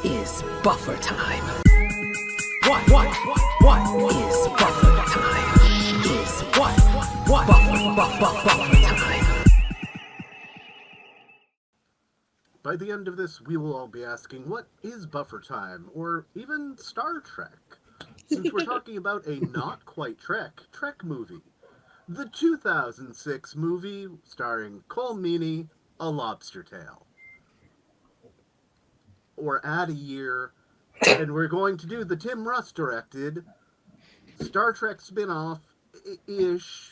is buffer time? What is buffer time? Is what buffer time? By the end of this, we will all be asking, what is buffer time, or even Star Trek? Since we're talking about a not quite Trek movie. The 2006 movie starring Cole Meany, A Lobster Tale. Or add a year, and we're going to do the Tim Russ directed Star Trek spin-off-ish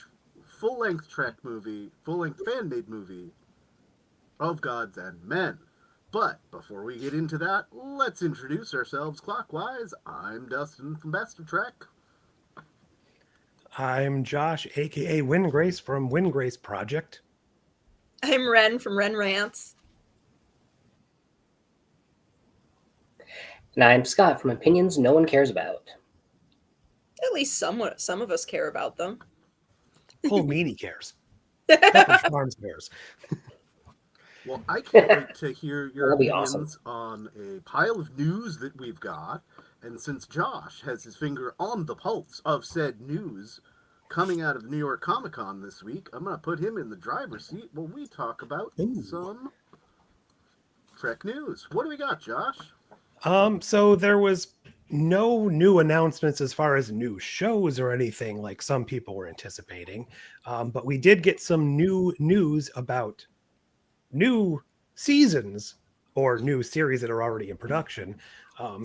full-length Trek movie, full-length fan-made movie of Gods and Men. But before we get into that, let's introduce ourselves clockwise. I'm Dustin from Best of Trek. I'm Josh, aka Wingrace from Wingrace Project. I'm Ren from Ren Rants. And I'm Scott from Opinions No One Cares About. At least some of us care about them. Cole Meany cares. Pepperidge Farms cares. Well, I can't wait to hear your That'll be opinions on a pile of news that we've got. And since Josh has his finger on the pulse of said news coming out of New York Comic Con this week, I'm going to put him in the driver's seat while we talk about some Trek news. What do we got, Josh? So there was no new announcements as far as new shows or anything like some people were anticipating. But we did get some new news about new seasons or new series that are already in production.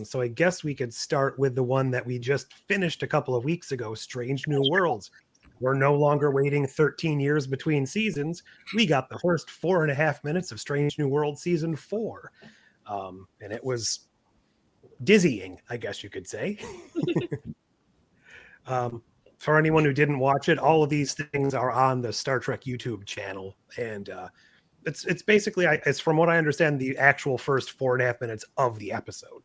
So I guess we could start with the one that we just finished a couple of weeks ago, Strange New Worlds. We're no longer waiting 13 years between seasons. We got the first 4.5 minutes of Strange New World season 4. And it was dizzying, I guess you could say. For anyone who didn't watch it, all of these things are on the Star Trek YouTube channel. And it's basically, it's from what I understand, the actual first 4.5 minutes of the episode.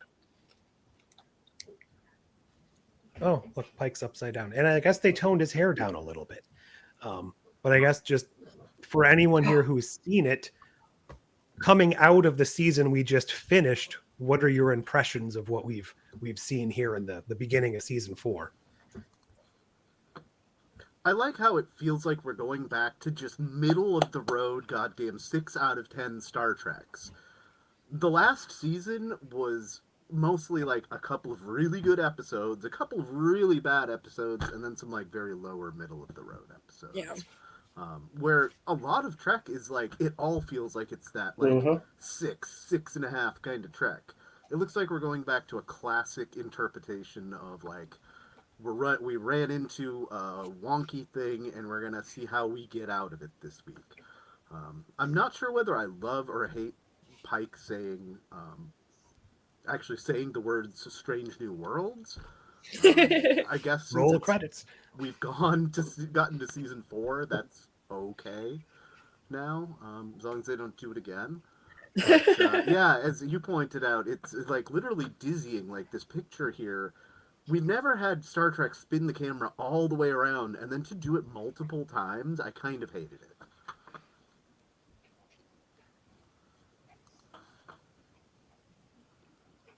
Oh, look, Pike's upside down. And I guess they toned his hair down a little bit. But I guess just for anyone here who's seen it, coming out of the season we just finished, what are your impressions of what we've seen here in the beginning of season 4? I like how it feels like we're going back to just middle of the road, goddamn 6 out of 10 Star Treks. The last season was mostly like a couple of really good episodes, a couple of really bad episodes, and then some like very lower middle of the road episodes. Yeah. Where a lot of Trek is like, it all feels like it's that like 6.5 kind of Trek. It looks like we're going back to a classic interpretation of like, we ran into a wonky thing and we're gonna see how we get out of it this week. I'm not sure whether I love or hate Pike saying the words "Strange New Worlds." I guess Roll credits. We've gotten to season 4. That's okay now, as long as they don't do it again. But, yeah, as you pointed out, it's like literally dizzying. Like this picture here, we've never had Star Trek spin the camera all the way around, and then to do it multiple times, I kind of hated it.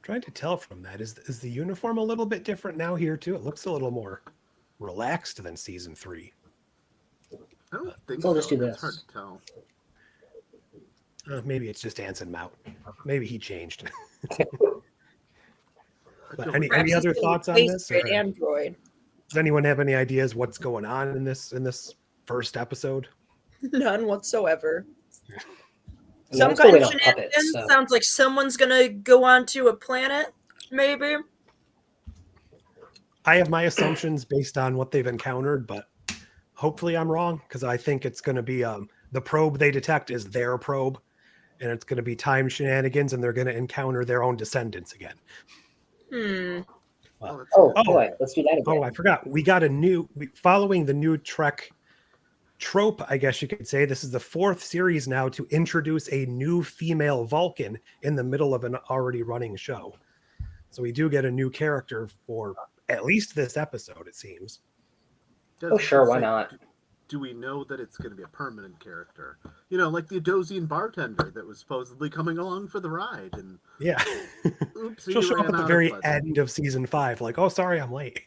Trying to tell from that, is the uniform a little bit different now here too? It looks a little more relaxed than season 3. I don't think So so. let's do It's this. hard to tell. Maybe it's just Anson Mount. Maybe he changed. I But don't- any Perhaps other he's thoughts on based this? with Or Android. does anyone have any ideas what's going on in this first episode? None whatsoever. And Some I'm still kind waiting of on shenanigans. puppets, so. Sounds like someone's gonna go onto a planet, maybe. I have my assumptions based on what they've encountered, but hopefully I'm wrong, because I think it's going to be the probe they detect is their probe, and it's going to be time shenanigans, and they're going to encounter their own descendants again. that's Oh, good. boy, let's do that again. Oh, I forgot. We got following the new Trek trope, I guess you could say. This is the 4th series now to introduce a new female Vulcan in the middle of an already running show. So we do get a new character for at least this episode, it seems. Oh, sure, why not? Do we know that it's going to be a permanent character? Like the Adosian bartender that was supposedly coming along for the ride, and Yeah. Oopsie, She'll show up ran at the out very of budget. end of season 5, like, oh, sorry, I'm late.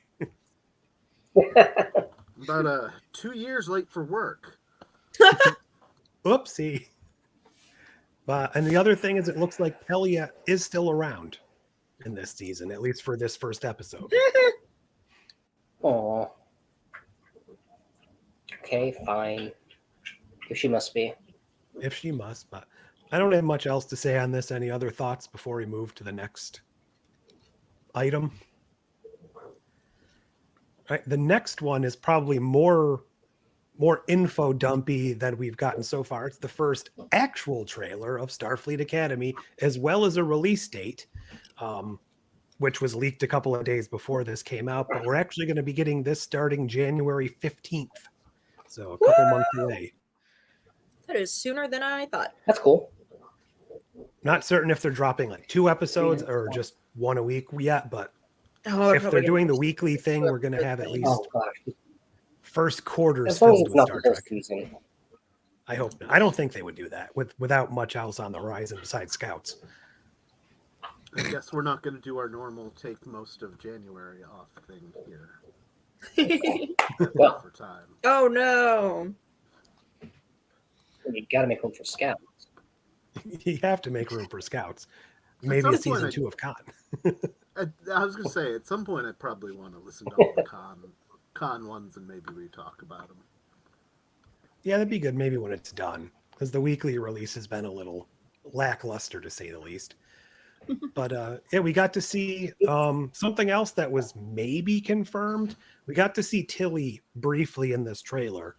About 2 years late for work. Oopsie. And the other thing is, it looks like Pelia is still around in this season, at least for this first episode. Oh. Okay, fine. If she must be. If she must, but I don't have much else to say on this. Any other thoughts before we move to the next item? All right, the next one is probably more info dumpy than we've gotten so far. It's the first actual trailer of Starfleet Academy, as well as a release date, which was leaked a couple of days before this came out. But we're actually going to be getting this starting January 15th. So a couple months away. That is sooner than I thought. That's cool. Not certain if they're dropping like 2 episodes or just 1 a week yet, but if they're doing the weekly thing, we're going to have at least first quarters as long as filled it's with not Star the whole Trek. season. I hope not. I don't think they would do that without much else on the horizon besides Scouts. I guess we're not going to do our normal take most of January off thing here. Well, For time. Oh no. You gotta make room for Scouts. You have to make room for Scouts. Maybe a season 2 of Con. I was going to say, at some point, I'd probably want to listen to all the con ones and maybe we talk about them. Yeah, that'd be good. Maybe when it's done, because the weekly release has been a little lackluster to say the least. But yeah, we got to see something else that was maybe confirmed. We got to see Tilly briefly in this trailer,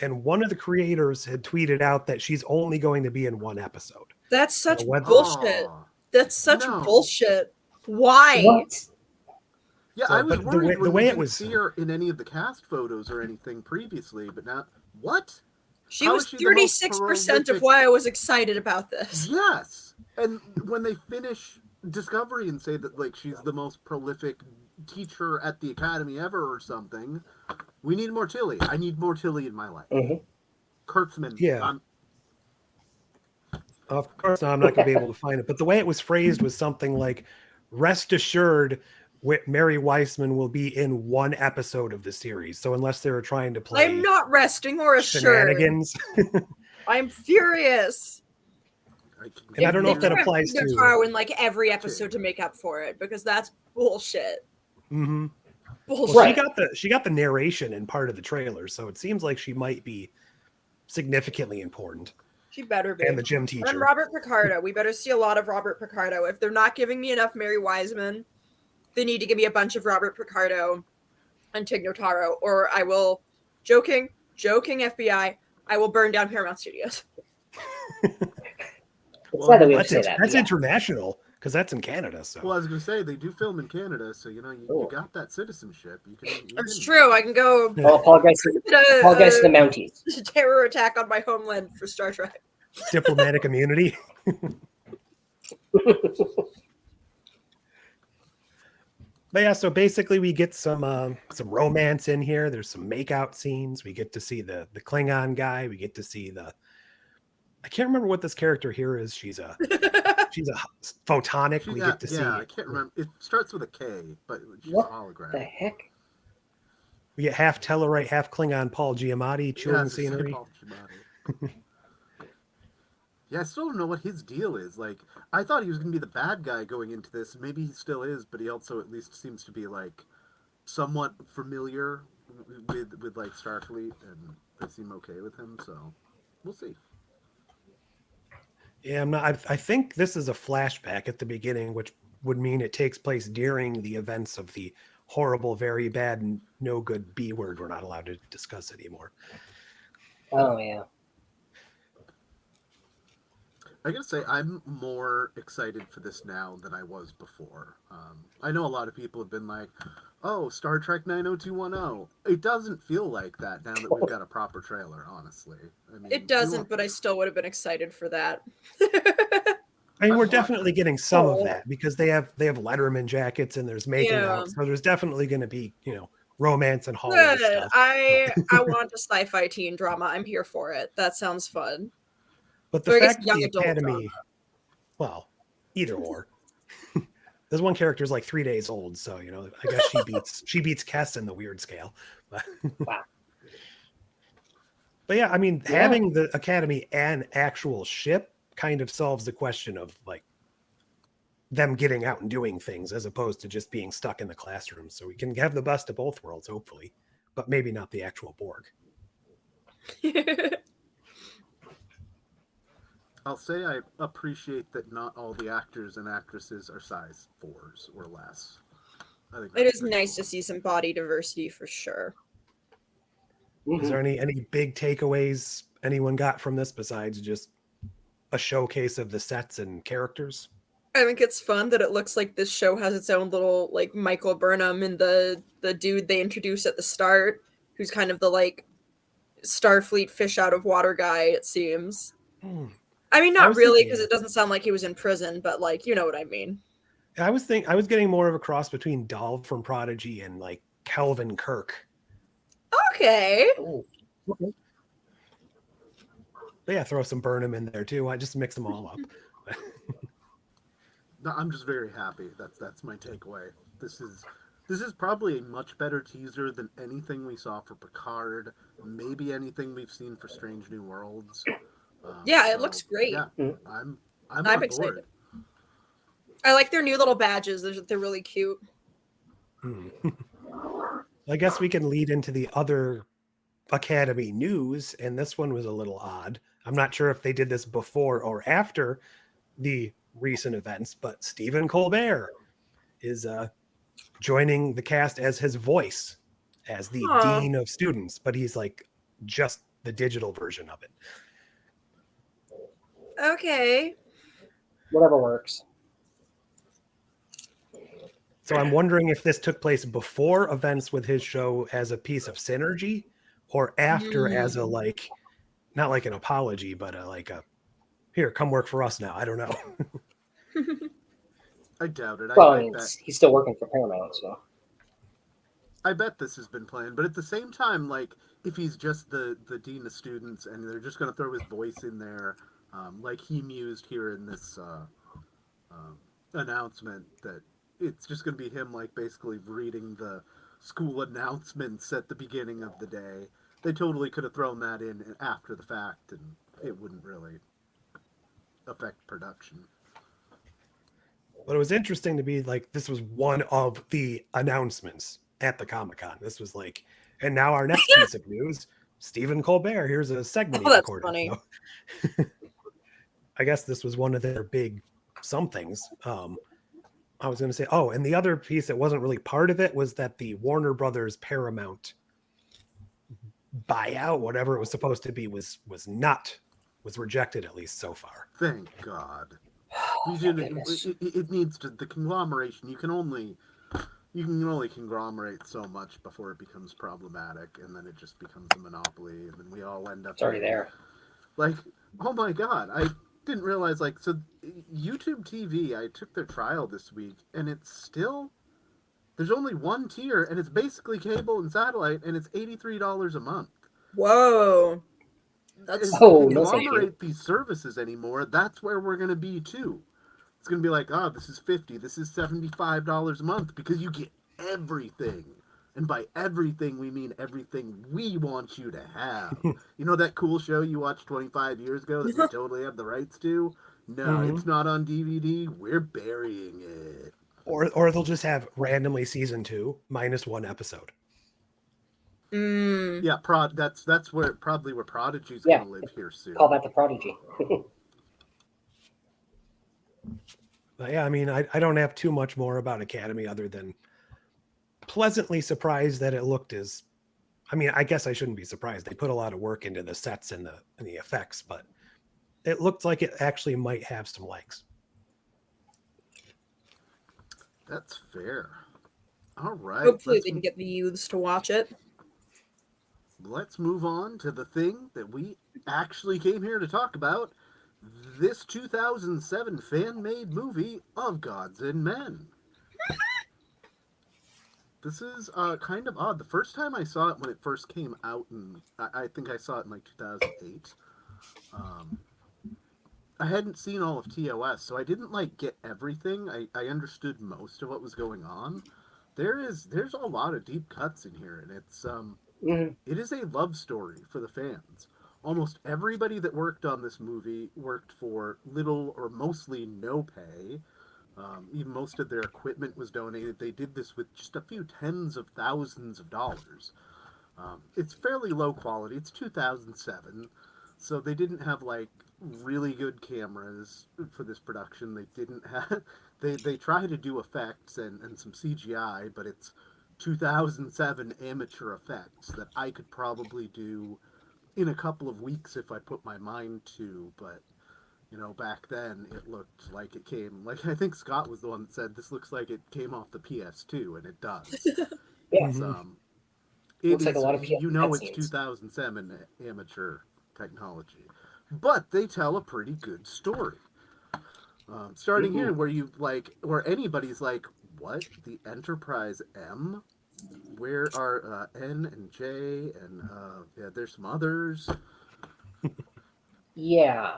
and one of the creators had tweeted out that she's only going to be in 1 episode. That's such What- bullshit. Aw. That's such No. bullshit. Why? What? Yeah, So, I was but the worried way- when the we way it didn't was- see her in any of the cast photos or anything previously, but now, what? She How was is she the most 36% of prolific- why I was excited about this. Yes, and when they finish Discovery and say that like she's the most prolific teacher at the academy ever or something, we need more Tilly. I need more Tilly in my life. Mm-hmm. Kurtzman. Yeah. Of course, I'm not going to be able to find it. But the way it was phrased was something like, rest assured, Mary Weissman will be in 1 episode of the series. So unless they were trying to play I'm not resting or assured. shenanigans. I'm furious. And I don't know if that applies to... Taro in like every episode to make up for it, because that's bullshit. Mm-hmm. Bullshit. Well, she got the narration in part of the trailer, so it seems like she might be significantly important. She better be. And the gym teacher. And Robert Picardo. We better see a lot of Robert Picardo. If they're not giving me enough Mary Wiseman, they need to give me a bunch of Robert Picardo and Tig Notaro, or I will, joking FBI, I will burn down Paramount Studios. It's not that we would That's, say that. that's yeah. international, because that's in Canada. So Well, I was going to say, they do film in Canada, so, you know, you got that citizenship. You It's can- true. I can go I'll apologize to the Mounties. terror attack on my homeland for Star Trek. diplomatic immunity. But yeah, so basically we get some romance in here. There's some makeout scenes. We get to see the Klingon guy. We get to see I can't remember what this character here is. She's a photonic. We get to see. Yeah, I can't remember. It starts with a K, but she's What a hologram. the heck? We get half Tellarite, half Klingon Paul Giamatti chewing Yeah, it's the same scenery. Paul Giamatti. Yeah, I still don't know what his deal is. Like, I thought he was going to be the bad guy going into this. Maybe he still is, but he also at least seems to be like somewhat familiar with like Starfleet, and they seem okay with him. So we'll see. Yeah, I'm not. I think this is a flashback at the beginning, which would mean it takes place during the events of the horrible, very bad, no good B word we're not allowed to discuss anymore. Oh yeah. I gotta say, I'm more excited for this now than I was before. I know a lot of people have been like, "Oh, Star Trek 90210." It doesn't feel like that now that we've got a proper trailer. Honestly, I mean, It doesn't, but I still would have been excited for that. I mean, we're I've definitely getting some of that because they have Letterman jackets and there's making Yeah. out, so there's definitely going to be romance and Hollywood Good. stuff. I want a sci-fi teen drama. I'm here for it. That sounds fun. But So the I guess fact that young the adult Academy, drama. well, either or. This one character is like 3 days old, so I guess she beats Kess in the weird scale. But, Wow. but yeah, I mean, Yeah. having the Academy an actual ship kind of solves the question of like them getting out and doing things as opposed to just being stuck in the classroom. So we can have the best of both worlds, hopefully, but maybe not the actual Borg. I'll say I appreciate that not all the actors and actresses are size 4s or less. I think It that's is pretty nice cool. to see some body diversity for sure. Is there any big takeaways anyone got from this besides just a showcase of the sets and characters? I think it's fun that it looks like this show has its own little like Michael Burnham and the dude they introduce at the start, who's kind of the like Starfleet fish out of water guy, it seems. I mean, not really, because it doesn't sound like he was in prison, but like, you know what I mean. I was getting more of a cross between Dolph from Prodigy and like Calvin Kirk. Okay. Oh, But yeah, throw some Burnham in there too. I just mix them all up. No, I'm just very happy. That's my takeaway. This is probably a much better teaser than anything we saw for Picard, maybe anything we've seen for Strange New Worlds. Yeah, it looks great. Yeah, Mm. I'm I'm on excited. board. I like their new little badges. They're really cute. I guess we can lead into the other Academy news, and this one was a little odd. I'm not sure if they did this before or after the recent events, but Stephen Colbert is joining the cast as his voice, as the Aw. dean of students, but he's like just the digital version of it. Okay. whatever works. So I'm wondering if this took place before events with his show as a piece of synergy, or after as a like, not like an apology, but like a here, come work for us now. I don't know. I doubt it. Well, I I mean, bet he's still working for Paramount, so. I bet this has been planned, but at the same time, like if he's just the dean of students and they're just going to throw his voice in there, like he mused here in this announcement, that it's just going to be him like basically reading the school announcements at the beginning of the day. They totally could have thrown that in after the fact, and it wouldn't really affect production. But it was interesting to be like, this was one of the announcements at the Comic-Con. This was like, and now our next piece of news, Stephen Colbert, here's a segment he Oh, that's recorded. funny. So, I guess this was one of their big somethings. I was going to say, oh, and the other piece that wasn't really part of it was that the Warner Brothers Paramount buyout, whatever it was supposed to be, was rejected, at least so far. Thank God. Oh, It needs to, the conglomeration. You can only conglomerate so much before it becomes problematic, and then it just becomes a monopoly, and then we all end up. It's already there. Like, oh my God, I didn't realize. Like, so YouTube TV, I took their trial this week, and it's still there's only one tier, and it's basically cable and satellite, and it's $83 a month. Whoa. That's Oh, If no, you thank you. conglomerate these services anymore, that's where we're going to be too. It's going to be like, oh, this is $50, this is $75 a month, because you get everything. And by everything, we mean everything we want you to have. You know that cool show you watched 25 years ago that we totally have the rights to? No, It's not on DVD. We're burying it. Or they'll just have randomly season 2 minus one episode. Yeah, that's where probably where Prodigy's Yeah. going to live here soon. Call that the Prodigy. But yeah, I mean, I don't have too much more about Academy other than pleasantly surprised that it looked as, I mean, I guess I shouldn't be surprised. They put a lot of work into the sets and the effects, but it looked like it actually might have some legs. That's fair. All right. hopefully they can get the youths to watch it. Let's move on to the thing that we actually came here to talk about. This 2007 fan-made movie of Gods and Men. This is kind of odd. The first time I saw it when it first came out, and I think I saw it in like 2008. I hadn't seen all of TOS, so I didn't like get everything. I understood most of what was going on. There's a lot of deep cuts in here, and it is a love story for the fans. Almost everybody that worked on this movie worked for little or mostly no pay. Even most of their equipment was donated. They did this with just a few tens of thousands of dollars. It's fairly low quality. It's 2007, so they didn't have like really good cameras for this production. They didn't have. They try to do effects and some CGI, but it's 2007 amateur effects that I could probably do in a couple of weeks if I put my mind to. But back then it looked like it came. Like I think Scott was the one that said this looks like it came off the PS2, and it does. Yeah. It's, Looks like a lot of it's cutscenes. 2007 amateur technology, but they tell a pretty good story. Starting here, where anybody's like, "What? The Enterprise M? Where are N and J and there's some others." Yeah.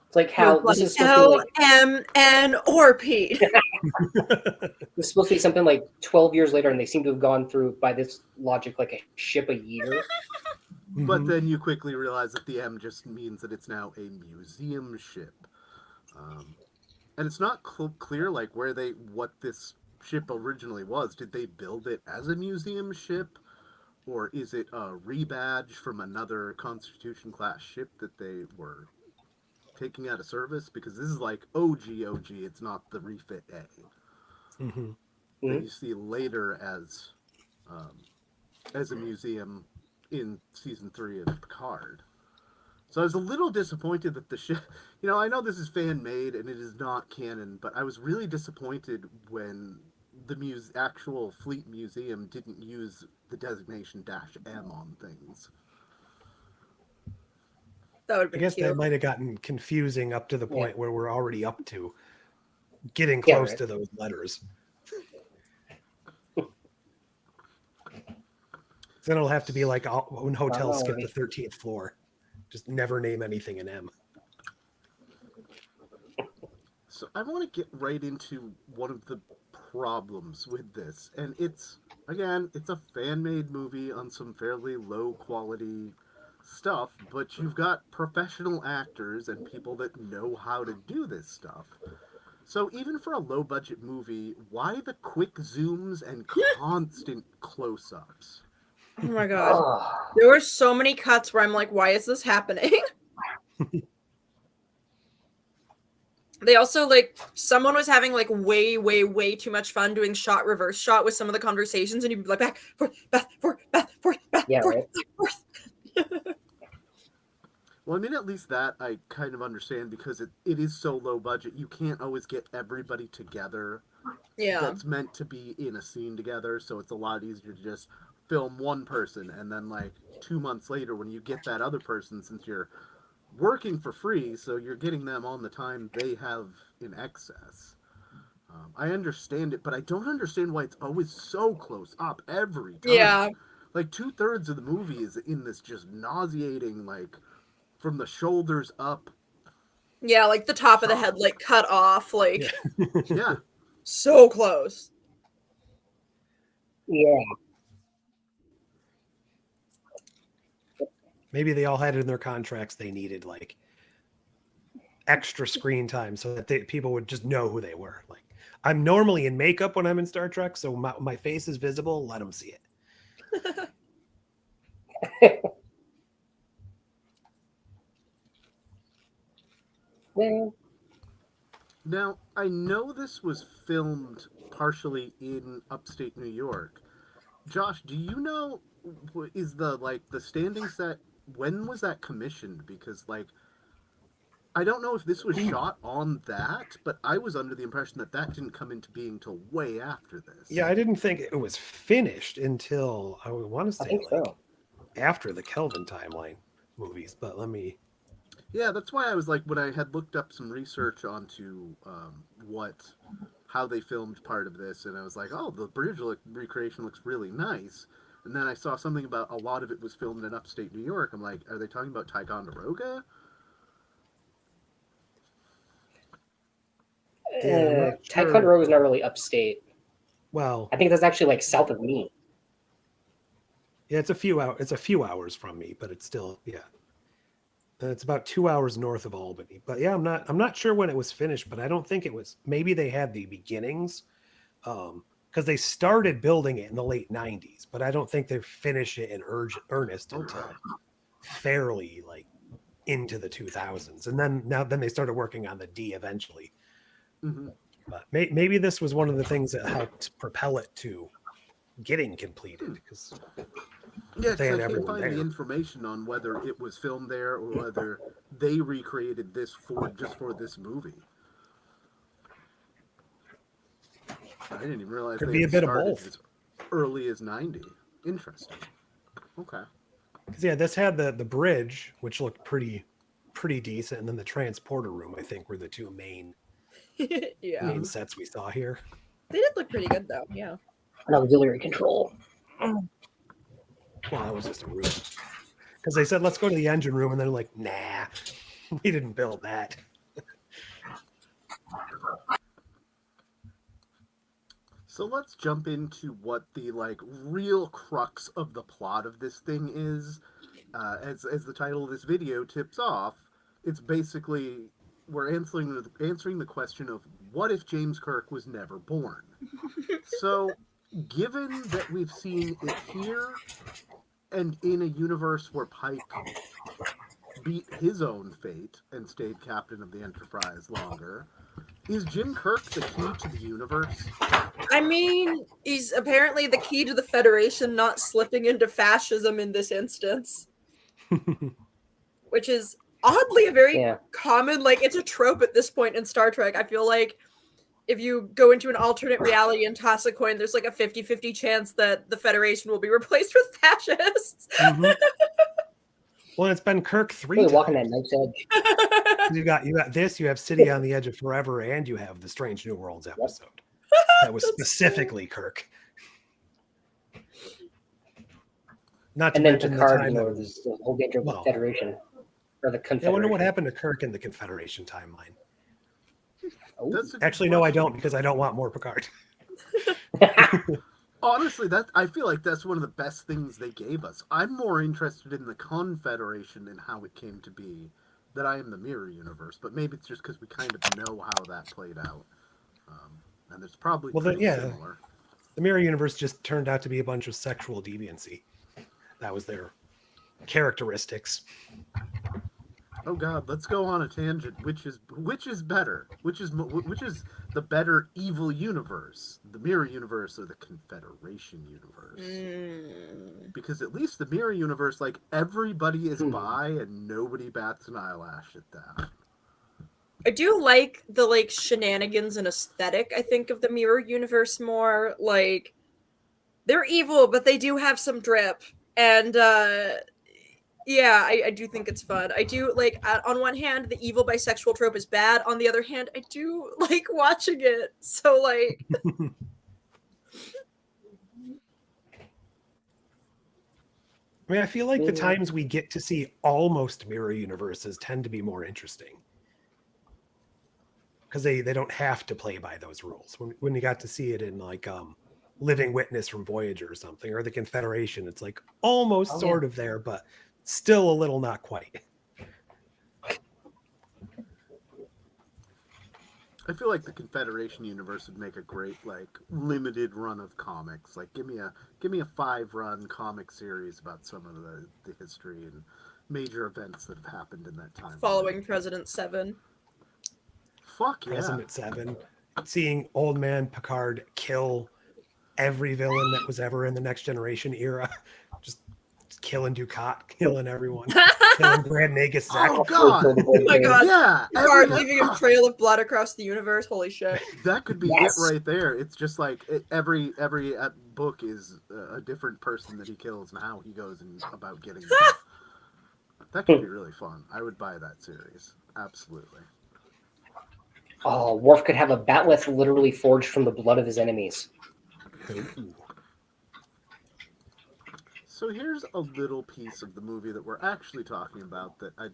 It's like how this is supposed to L, be like, M, N, or P. this is supposed to be something like 12 years later, and they seem to have gone through, by this logic, like a ship a year. But then you quickly realize that the M just means that it's now a museum ship. And it's not clear like what this ship originally was. Did they build it as a museum ship, or is it a rebadge from another Constitution class ship that they were taking out of service? Because this is like OG. It's not the refit A that you see later as a museum in season 3 of Picard. So I was a little disappointed that the ship, I know this is fan made and it is not canon, but I was really disappointed when the actual Fleet Museum didn't use the designation -M on things. That would be I guess cute. that might have gotten confusing up to the point where we're already up to getting Yeah, close right. to those letters. Then it'll have to be like when hotels skip the 13th floor. Just never name anything in M. So I want to get right into one of the problems with this. And it's a fan-made movie on some fairly low-quality stuff, but you've got professional actors and people that know how to do this stuff. So even for a low-budget movie, why the quick zooms and constant close-ups? Oh my god. There were so many cuts where I'm like, why is this happening? They also, someone was having, way, way, way too much fun doing shot, reverse shot with some of the conversations, and you'd be like, back, forth, back, forth, back, forth, back, Yeah, forth, right. back, forth. Well, I mean, at least that I kind of understand, because it is so low budget. You can't always get everybody together Yeah. that's meant to be in a scene together, so it's a lot easier to just film one person, and then 2 months later when you get that other person, since you're working for free, so you're getting them on the time they have in excess. I understand it, but I don't understand why it's always so close up every time. Yeah. 2/3 of the movie is in this just nauseating, from the shoulders up. Yeah, the top of the head, cut off, Yeah. so close. Yeah. Maybe they all had it in their contracts they needed extra screen time so that people would just know who they were. I'm normally in makeup when I'm in Star Trek, so my face is visible. Let them see it. Well, Now, I know this was filmed partially in upstate New York. Josh, do you know, is the standing set, when was that commissioned? Because, I don't know if this was shot on that, but I was under the impression that didn't come into being till way after this. Yeah, I didn't think it was finished until, I want to I say, think so. after the Kelvin timeline movies, but let me... Yeah, that's why I was when I had looked up some research onto how they filmed part of this, and I was like, oh, the bridge recreation looks really nice. And then I saw something about a lot of it was filmed in upstate New York. I'm like, are they talking about Ticonderoga? Tycoon Row is not really upstate. Well, I think that's actually like south of me. yeah, it's a few hours from me, but it's still, yeah. And it's about 2 hours north of Albany. But yeah, I'm not sure when it was finished, but I don't think it was. Maybe they had the beginnings, because they started building it in the late '90s, but I don't think they finished it in earnest until fairly like into the 2000s, and then they started working on the D eventually. Mm-hmm. But maybe this was one of the things that helped propel it to getting completed, because Yeah, they had because I can't everyone find there. the information on whether it was filmed there or whether they recreated this just for this movie. I didn't even realize Could they be had a bit of started both. as early as '90. Interesting. Okay. Because yeah, this had the bridge, which looked pretty decent, and then the transporter room, I think, were the two main Yeah. sets we saw here. They did look pretty good though. Yeah. And auxiliary control. Well, that was just a room. Because they said, let's go to the engine room, and they're like, nah, we didn't build that. So let's jump into what the real crux of the plot of this thing is. As the title of this video tips off, it's basically we're answering the question of what if James Kirk was never born. So, given that we've seen it here and in a universe where Pike beat his own fate and stayed captain of the Enterprise longer, is Jim Kirk the key to the universe? I mean, he's apparently the key to the Federation not slipping into fascism in this instance. Which is oddly a very common, it's a trope at this point in Star Trek. I feel like if you go into an alternate reality and toss a coin, there's like a 50-50 chance that the Federation will be replaced with fascists. Mm-hmm. Well, it's been Kirk 3 times. Walking that knife's edge. You got this, you have City on the Edge of Forever, and you have the Strange New Worlds episode. That was specifically Kirk. Not to mention Picard, the time that was the whole danger of the Federation or the Confederation. I wonder what happened to Kirk in the Confederation timeline. Oh. Actually, no, I don't, because I don't want more Picard. Honestly, I feel like that's one of the best things they gave us. I'm more interested in the Confederation and how it came to be than I am the Mirror Universe. But maybe it's just because we kind of know how that played out, and it's probably similar. The Mirror Universe just turned out to be a bunch of sexual deviancy. That was their characteristics. Oh God, let's go on a tangent. Which is better? Which is the better evil universe? The Mirror Universe or the Confederation Universe? Because at least the Mirror Universe, everybody is bi and nobody bats an eyelash at that. I do like the shenanigans and aesthetic, I think, of the Mirror Universe more. They're evil, but they do have some drip. And yeah, I do think it's fun. I do on one hand, the evil bisexual trope is bad. On the other hand, I do like watching it. So I mean, I feel like the times we get to see almost mirror universes tend to be more interesting. Because they don't have to play by those rules. When you got to see it in Living Witness from Voyager or something, or the Confederation, it's almost sort of there, but still a little not quite. I feel like the Confederation universe would make a great limited run of comics. Give me a 5-run comic series about some of the history and major events that have happened in that time. Following President 7. Fuck yeah. President 7. Seeing Old Man Picard kill every villain that was ever in the Next Generation era. Just killing Ducat, killing everyone. Killing Brad Nagasek. Oh god! Oh my god! Yeah! Picard leaving a trail of blood across the universe. Holy shit! That could be it right there. It's just every book is a different person that he kills and how he goes about getting them. That could be really fun. I would buy that series. Absolutely. Oh, Worf could have a bat'leth literally forged from the blood of his enemies. So here's a little piece of the movie that we're actually talking about that I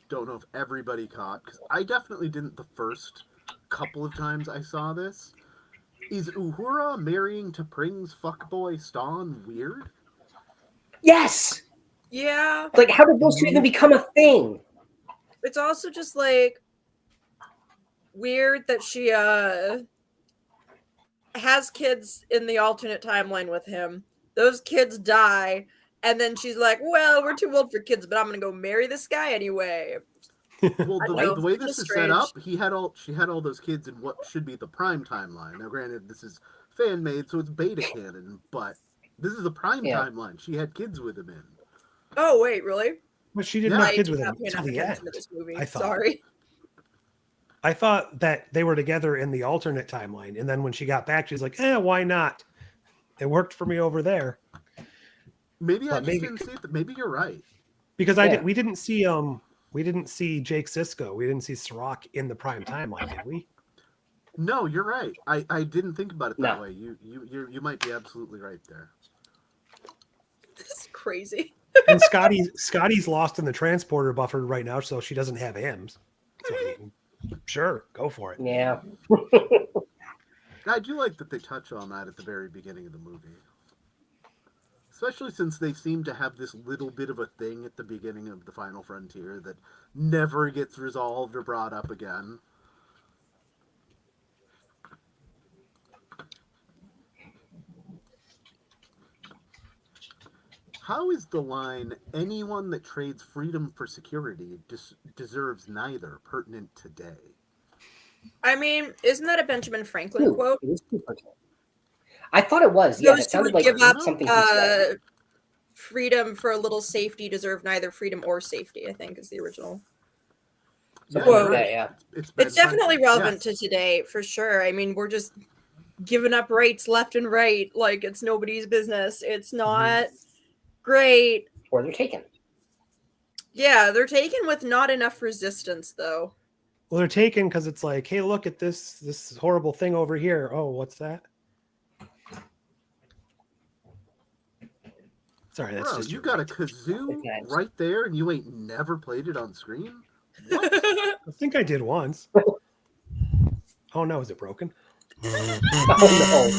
don't know if everybody caught, because I definitely didn't the first couple of times I saw this. Is Uhura marrying T'Pring's fuckboy Ston weird? Yes. Yeah. Like, how did those two even become a thing? It's also just like weird that she has kids in the alternate timeline with him. Those kids die, and then she's like, "Well, we're too old for kids, but I'm gonna go marry this guy anyway." Well, I know, the way it's this just is set up, strange. she had all those kids in what should be the prime timeline. Now, granted, this is fan made, so it's beta canon, but this is the prime Yeah. timeline. She had kids with him in. Oh wait, really? But she didn't Yeah. have kids I with did him not pay until enough the attention end. to this movie. I thought. Sorry. I thought that they were together in the alternate timeline, and then when she got back, she's like, why not? It worked for me over there." Maybe I But just maybe- didn't see it. Maybe you're right. Because Yeah. we didn't see Jake Sisko, we didn't see Sirach in the prime timeline, did we? No, you're right. I didn't think about it that No. way. You might be absolutely right there. This is crazy. And Scotty's lost in the transporter buffer right now, so she doesn't have him. So I mean, sure, go for it. Yeah. I do like that they touch on that at the very beginning of the movie. Especially since they seem to have this little bit of a thing at the beginning of The Final Frontier that never gets resolved or brought up again. How is the line, "anyone that trades freedom for security deserves neither," pertinent today? I mean, isn't that a Benjamin Franklin Ooh, quote? it is too personal. I thought it was. Yeah, Those it who sounded would like give up something he said. freedom for a little safety deserve neither freedom or safety, I think is the original. Something Whoa. like that, yeah. Ben It's definitely Franklin. relevant Yes. to today, for sure. I mean, we're just giving up rights left and right like it's nobody's business. It's not great. Or they're taken. Yeah, they're taken with not enough resistance, though. Well, they're taken because it's like, hey, look at this horrible thing over here. Oh, what's that? Sorry, that's Bro, just you your got a right. kazoo Okay. right there and you ain't never played it on screen? What? I think I did once. Oh no, is it broken? Oh,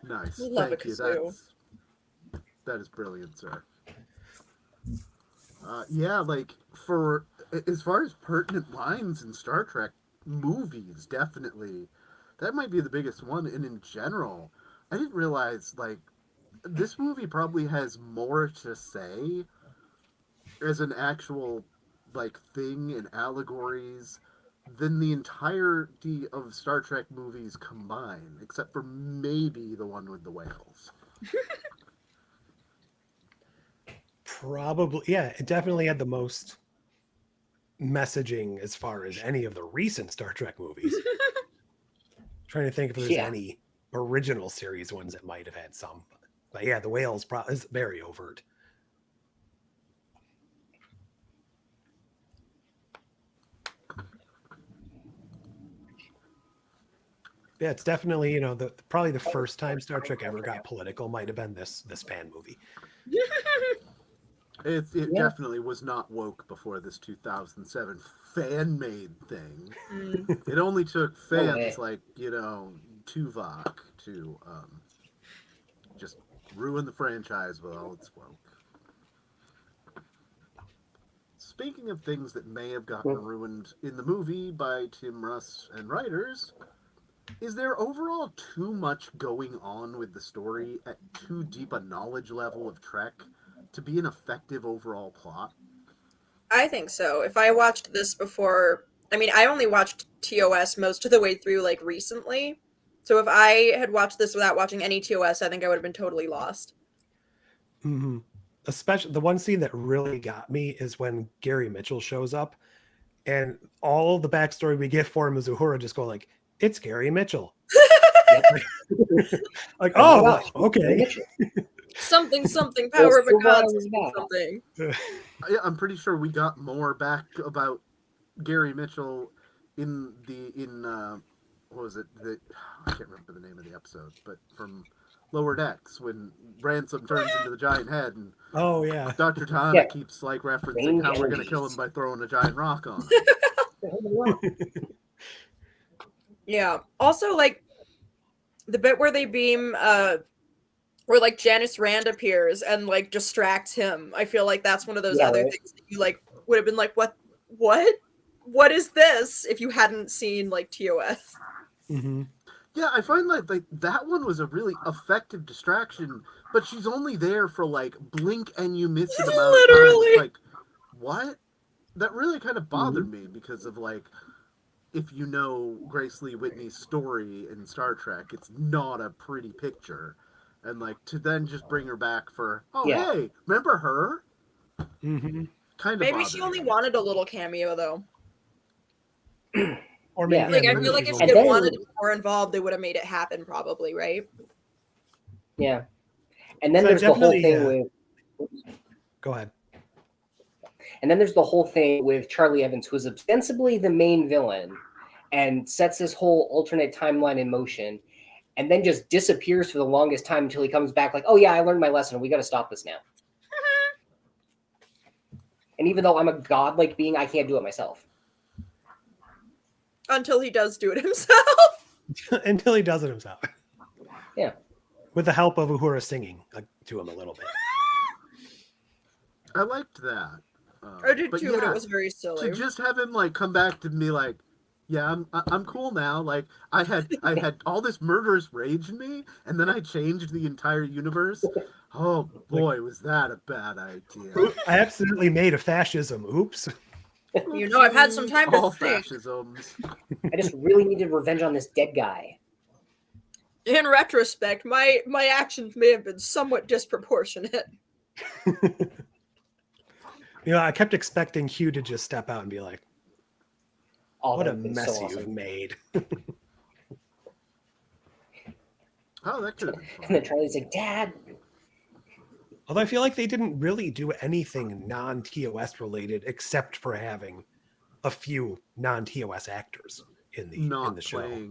Nice. Love a Thank you. kazoo. That is brilliant, sir. Yeah, like for as far as pertinent lines in Star Trek movies, definitely that might be the biggest one. And in general, I didn't realize like this movie probably has more to say as an actual like thing and allegories than the entirety of Star Trek movies combined, except for maybe the one with the whales. Probably, yeah. It definitely had the most messaging as far as any of the recent Star Trek movies. Trying to think if there's Yeah. any original series ones that might have had some. But yeah, the whales is very overt. Yeah, it's definitely, probably the first time Star Trek ever got political might have been this fan movie. It Yeah. definitely was not woke before this 2007 fan-made thing. Mm. It only took fans way. like, Tuvok to just ruin the franchise with all its woke. Speaking of things that may have gotten ruined in the movie by Tim Russ and writers, is there overall too much going on with the story at too deep a knowledge level of Trek to be an effective overall plot? I think so. If I watched this before, I mean, I only watched TOS most of the way through, like, recently. So if I had watched this without watching any TOS, I think I would have been totally lost. Mm-hmm. Especially the one scene that really got me is when Gary Mitchell shows up, and all the backstory we get for him is Uhura just go like, "It's Gary Mitchell." Like, oh, gosh, okay. Something, power of a god, That's something. Yeah, I'm pretty sure we got more back about Gary Mitchell in what was it? I can't remember the name of the episode, but from Lower Decks when Ransom turns into the giant head, and Oh yeah. Dr. Tahana Yeah. keeps like referencing Strange how we're going to energies. kill him by throwing a giant rock on him. Yeah. Also, like the bit where they beam, where like Janice Rand appears and like distracts him. I feel like that's one of those other things that you like would have been like, what is this? If you hadn't seen like TOS. Mm-hmm. Yeah, I find like that one was a really effective distraction, but she's only there for like blink and you miss it amount of time. Literally. It's like, what? That really kind of bothered me because of like, if you know Grace Lee Whitney's story in Star Trek, it's not a pretty picture. And like to then just bring her back for, hey, remember her? Mm-hmm. Kind of Maybe she only wanted a little cameo though. Or maybe Like I feel like if she had wanted to be more involved, they would have made it happen probably, right? Yeah. And then So there's the whole thing with Go ahead. And then there's the whole thing with Charlie Evans, who is ostensibly the main villain and sets this whole alternate timeline in motion and then just disappears for the longest time until he comes back like, oh yeah, I learned my lesson. We got to stop this now. And even though I'm a godlike being, I can't do it myself. Until he does do it himself. Until he does it himself. Yeah. With the help of Uhura singing to him a little bit. I liked that. I did too, but it was very silly. To just have him like come back to me like, yeah, I'm cool now. Like I had all this murderous rage in me, and then I changed the entire universe. Oh boy, was that a bad idea! I accidentally made a fascism. Oops. You know, I've had some time to think. Fascisms. I just really needed revenge on this dead guy. In retrospect, my actions may have been somewhat disproportionate. You know, I kept expecting Hugh to just step out and be like, what a that'd been mess so you've awesome. made. Oh, that could have been And fun. then Charlie's like, Dad. Although I feel like they didn't really do anything non-TOS related except for having a few non-TOS actors in the show.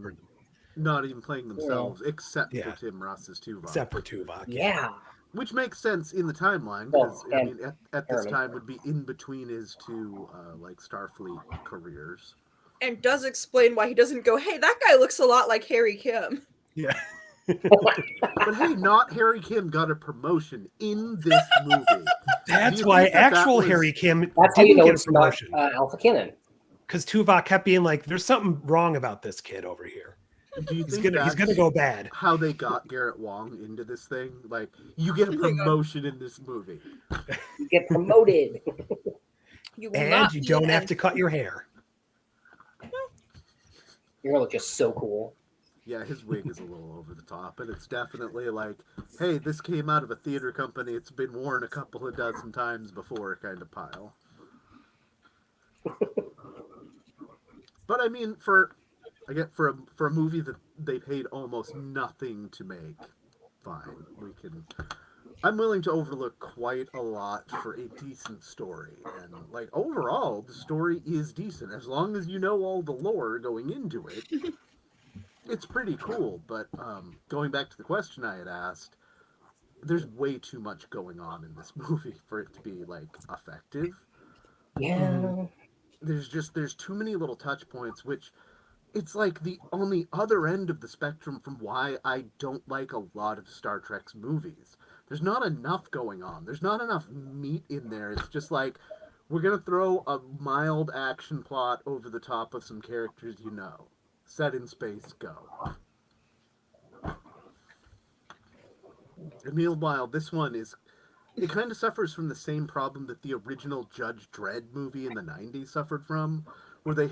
Not even playing themselves, except for Tim Russ's Tuvok. Except for Tuvok. Yeah. Which makes sense in the timeline, because I mean, at this time would be in between his two like Starfleet careers. And does explain why he doesn't go, hey, that guy looks a lot like Harry Kim. Yeah. But hey, not Harry Kim got a promotion in this movie. That's why actual Harry Kim that's how you didn't know get a it's not promotion. Alpha Cannon. Because Tuvok kept being like, there's something wrong about this kid over here. Do you He's think gonna go bad. How they got Garrett Wong into this thing? Like, you get a promotion in this movie. You get promoted. And you don't have to cut your hair. You're gonna look just so cool. Yeah, his wig is a little over the top, and it's definitely like, hey, this came out of a theater company. It's been worn a couple of dozen times before, kind of pile. But I mean, for a movie that they paid almost nothing to make, fine, I'm willing to overlook quite a lot for a decent story. And like overall, the story is decent as long as you know all the lore going into it. It's pretty cool. But going back to the question I had asked, there's way too much going on in this movie for it to be like effective. Yeah. There's too many little touch points, which it's like on the other end of the spectrum from why I don't like a lot of Star Trek's movies. There's not enough going on. There's not enough meat in there. It's just like, we're going to throw a mild action plot over the top of some characters you know. Set in space, go. And meanwhile, this one it kind of suffers from the same problem that the original Judge Dredd movie in the 90s suffered from, where they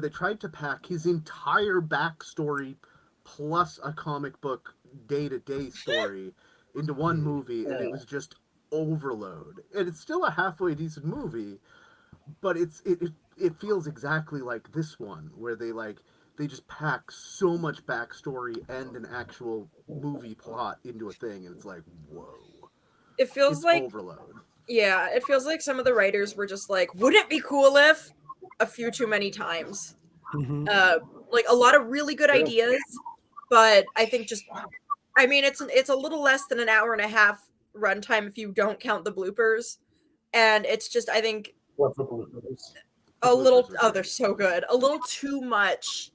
tried to pack his entire backstory plus a comic book day-to-day story into one movie, and it was just overload. And it's still a halfway decent movie, but it feels exactly like this one, where they just pack so much backstory and an actual movie plot into a thing, and it's like, whoa. It feels like overload. Yeah, it feels like some of the writers were just like, wouldn't it be cool if a few too many times. Mm-hmm. Like a lot of really good ideas, but I think just I mean, it's a little less than an hour and a half runtime if you don't count the bloopers, and it's just I think Love the bloopers. a The little. bloopers are Oh, great. they're so good. A little too much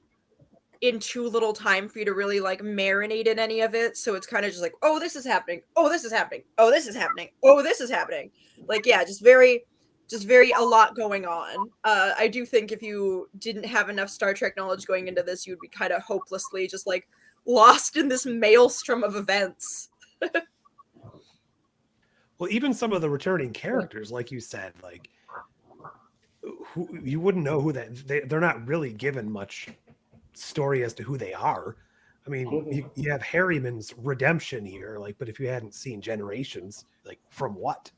in too little time for you to really like marinate in any of it. So it's kind of just like, oh, this is happening. Oh, this is happening. Oh, this is happening. Oh, this is happening. Like, yeah, just very a lot going on. I do think if you didn't have enough Star Trek knowledge going into this, you'd be kind of hopelessly just like lost in this maelstrom of events. Well, even some of the returning characters, like you said, like who you wouldn't know who they're not really given much story as to who they are. I mean, you have Harriman's redemption here, like, but if you hadn't seen Generations, like, from what?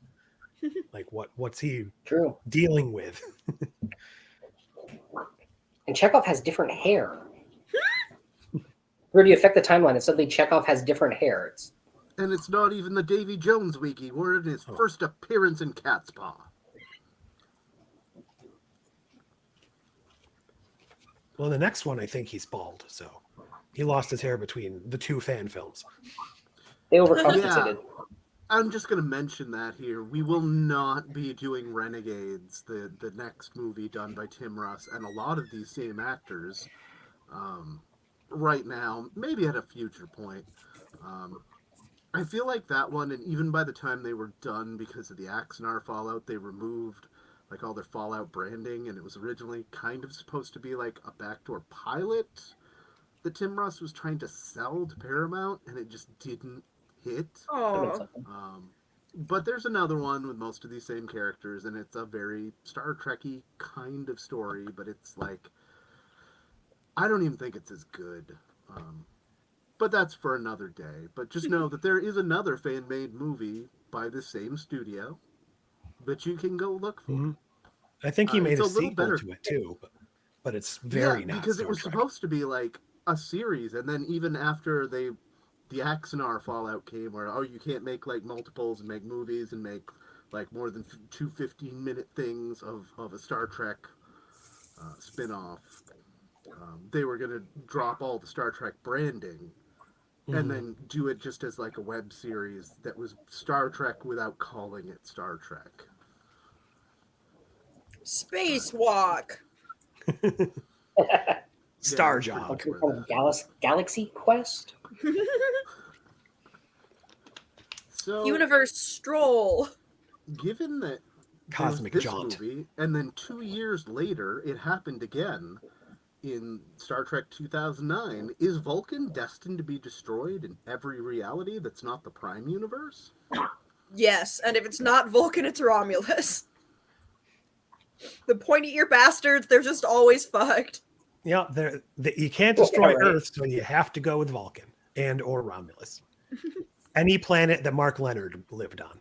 Like, what's he True. dealing with? And Chekhov has different hair. Where do you affect the timeline? And suddenly Chekhov has different hair. And it's not even the Davy Jones wiki. We're in his first appearance in Cat's Paw. Well, the next one, I think he's bald, so he lost his hair between the two fan films. They overcompensated. I'm just going to mention that here. We will not be doing Renegades, the next movie done by Tim Russ, and a lot of these same actors right now, maybe at a future point. I feel like that one, and even by the time they were done because of the Axanar fallout, they removed like all their Fallout branding, and it was originally kind of supposed to be like a backdoor pilot that Tim Russ was trying to sell to Paramount, and it just didn't hit. Oh, But there's another one with most of these same characters, and it's a very Star Trek-y kind of story, but it's like, I don't even think it's as good. But that's for another day. But just know that there is another fan-made movie by the same studio that you can go look for. Mm-hmm. I think he made it's a a little sequel better. to it too, but it's very not because Star it was Trek. supposed to be like a series, and then even after the Axanar fallout came, where you can't make like multiples and make movies and make like more than two 15-minute things of a Star Trek spin-off. They were going to drop all the Star Trek branding and then do it just as like a web series that was Star Trek without calling it Star Trek. Spacewalk. Star Yeah, Job. pretty much where that- Galaxy Quest? So, Universe Stroll. given that Cosmic this Jaunt. movie, and then 2 years later, it happened again in Star Trek 2009, is Vulcan destined to be destroyed in every reality that's not the Prime universe? Yes, and if it's not Vulcan, it's Romulus. The pointy ear bastards, they're just always fucked. Yeah, you can't destroy Yeah, right. Earth, so you have to go with Vulcan and or Romulus. Any planet that Mark Leonard lived on.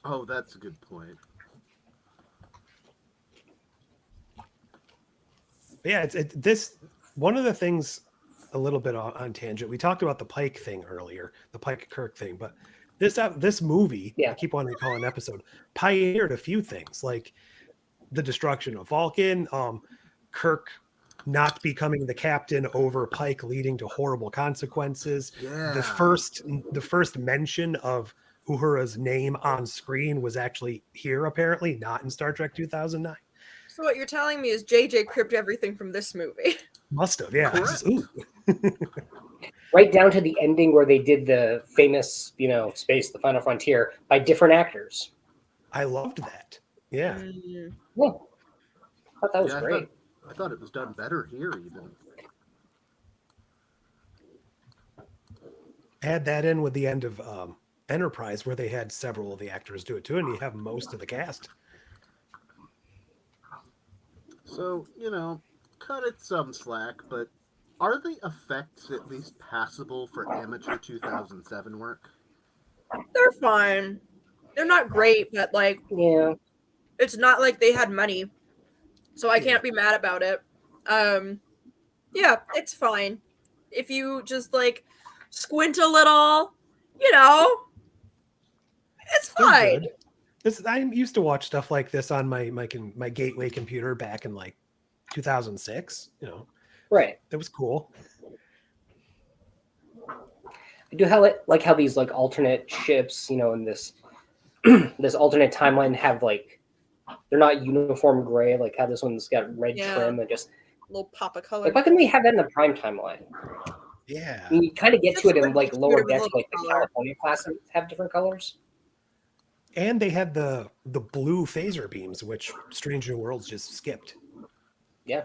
Oh, that's a good point. But yeah, this one of the things a little bit on tangent. We talked about the Pike thing earlier, the Pike Kirk thing, but this movie, I keep wanting to call it an episode, pioneered a few things like the destruction of Vulcan, Kirk not becoming the captain over Pike, leading to horrible consequences. Yeah. The first mention of Uhura's name on screen was actually here, apparently, not in Star Trek 2009. So what you're telling me is JJ cribbed everything from this movie. Must have, yeah. Correct. Right down to the ending where they did the famous, space, the final frontier, by different actors. I loved that. Yeah. Yeah. I thought that was great. I thought it was done better here, even. Add that in with the end of Enterprise, where they had several of the actors do it too, and you have most of the cast. So, cut it some slack, but are the effects at least passable for amateur 2007 work? They're fine. They're not great, but Yeah. it's not like they had money. So I can't be mad about it. Yeah, it's fine. If you just squint a little, it's fine. I used to watch stuff like this on my gateway computer back in 2006. Right. It was cool. I do like how these like alternate ships, in this this alternate timeline have like they're not uniform gray, like how this one's got red trim and just a little pop of color. like why couldn't we have that in the prime timeline? Yeah. I mean, you kind of get to it in That's like what lower makes it a decks, little like the color. California classes have different colors. And they had the blue phaser beams, which Strange New Worlds just skipped. Yeah.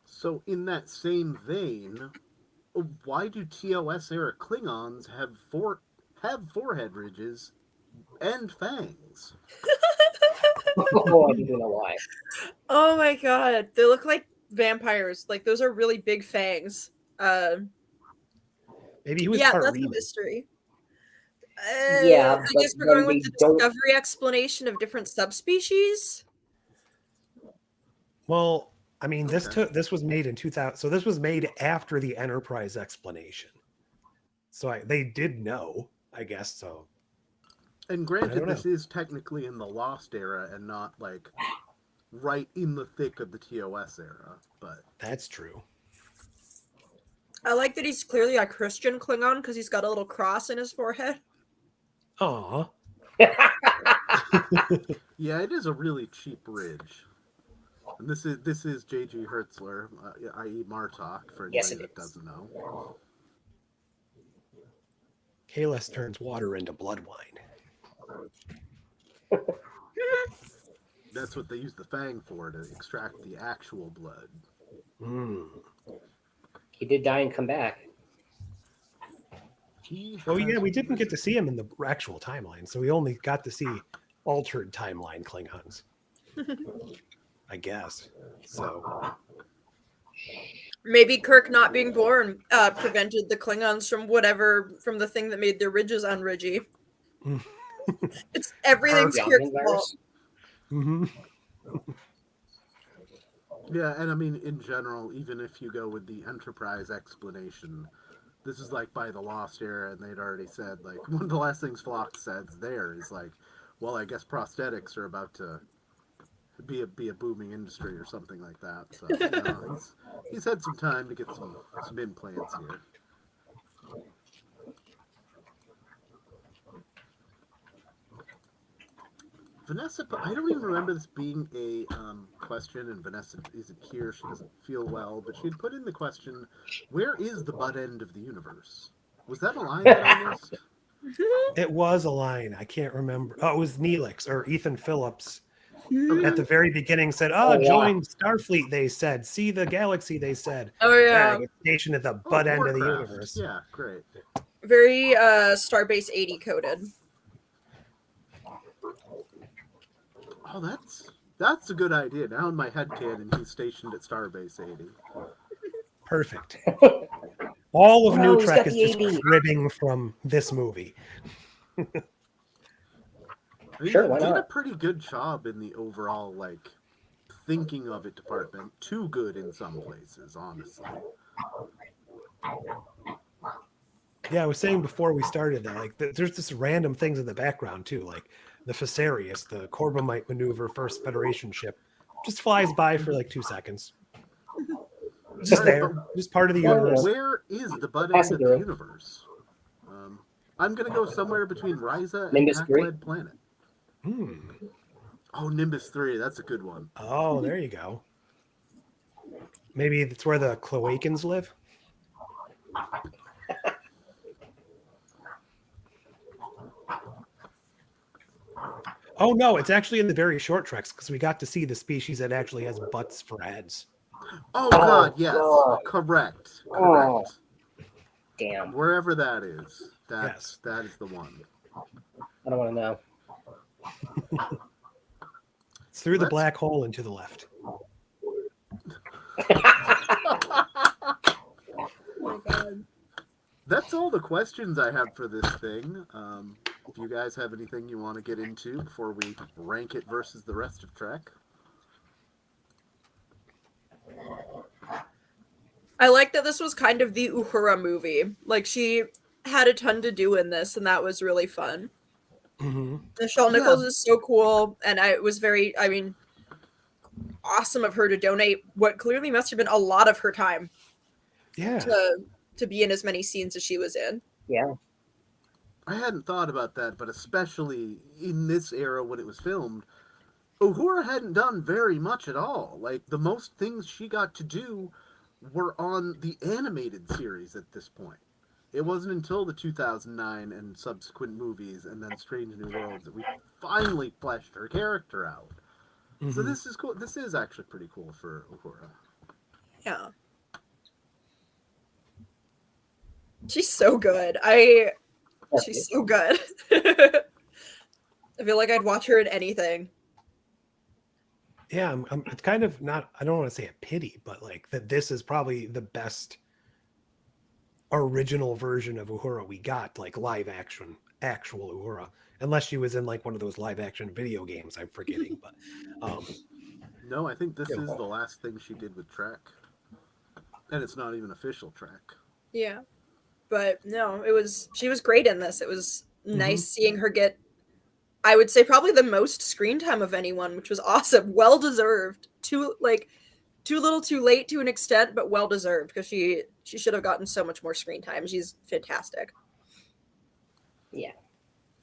So in that same vein, why do TOS era Klingons have forehead ridges and fangs? Oh, I don't know why. Oh my god, they look like vampires. Like those are really big fangs. Maybe he was Yeah, part that's a Reman. mystery. Yeah, I guess but we're then going with they the don't- discovery explanation of different subspecies. Well, I mean, Okay. this was made in 2000, so this was made after the Enterprise explanation. So they did know, I guess. So, And I granted, don't know. this is technically in the Lost era and not like right in the thick of the TOS era, but that's true. I like that he's clearly a Christian Klingon because he's got a little cross in his forehead. Aw. yeah, it is a really cheap ridge. And this is J.G. Hertzler, i.e. Martok, for Yes, anybody it that is. doesn't know. Kalis turns water into blood wine. That's what they use the fang for, to extract the actual blood. Mm. He did die and come back. Oh yeah, we didn't get to see him in the actual timeline, so we only got to see altered timeline Klingons. I guess. So Maybe Kirk not being born prevented the Klingons from the thing that made their ridges unridgy. It's everything's The Kirk's onion fault. virus. Yeah, and I mean, in general, even if you go with the Enterprise explanation, this is like by the Lost era, and they'd already said, like, one of the last things Phlox says there is like, well, I guess prosthetics are about to be a booming industry or something like that. So, he's had some time to get some implants here. Vanessa, I don't even remember this being a question, and Vanessa isn't here. She doesn't feel well, but she'd put in the question, where is the butt end of the universe? Was that a line that I missed? it was a line. I can't remember. Oh, it was Neelix or Ethan Phillips Okay. at the very beginning said, Oh, yeah. join Starfleet, they said. See the galaxy, they said. Oh yeah, Stationed at the butt end of the Warcraft. universe. Yeah, great. very Starbase 80 coded. Oh, that's a good idea. Now in my headcanon, he's stationed at Starbase 80. Perfect. All of Oh, New he's Trek got is the just 80. cribbing from this movie. I mean, Sure, they why did a not? pretty good job in the overall, like, thinking of it department. Too good in some places, honestly. Yeah, I was saying before we started that, like, there's just random things in the background too, like the Fesarius, the Corbomite maneuver, first Federation ship, just flies by for like 2 seconds. Just Right, there, just part of the Well, universe. Where is the butt end Pass it of the through. universe? I'm going to go somewhere between Ryza and Nimbus 3? Pac-Led Planet. Hmm. Oh, Nimbus 3, that's a good one. Oh, there you go. Maybe that's where the Cloakans live. Oh no, it's actually in the very short treks because we got to see the species that actually has butts for heads. Oh, God, yes. God. Correct. Oh. Damn. Wherever that is, Yes. that is the one. I don't want to know. It's through the Let's- black hole and to the left. Oh my god. That's all the questions I have for this thing. If you guys have anything you want to get into before we rank it versus the rest of Trek. I like that this was kind of the Uhura movie. Like she had a ton to do in this, and that was really fun. Mm-hmm. Michelle Nichols is so cool, and it was awesome of her to donate what clearly must have been a lot of her time Yeah. to be in as many scenes as she was in. Yeah. I hadn't thought about that, but especially in this era when it was filmed, Uhura hadn't done very much at all. Like, the most things she got to do were on the animated series at this point. It wasn't until the 2009 and subsequent movies and then Strange New Worlds that we finally fleshed her character out. Mm-hmm. So this is cool. This is actually pretty cool for Uhura. Yeah. She's so good. She's so good. I feel like I'd watch her in anything. Yeah, it's kind of not, I don't want to say a pity, but like that this is probably the best original version of Uhura we got, like live action, actual Uhura. Unless she was in like one of those live action video games, I'm forgetting. But no, I think this is the last thing she did with Trek. And it's not even official Trek. Yeah. But no, she was great in this. It was nice seeing her get, I would say, probably the most screen time of anyone, which was awesome. Well deserved. Too little too late to an extent, but well deserved, because she should have gotten so much more screen time. She's fantastic. Yeah.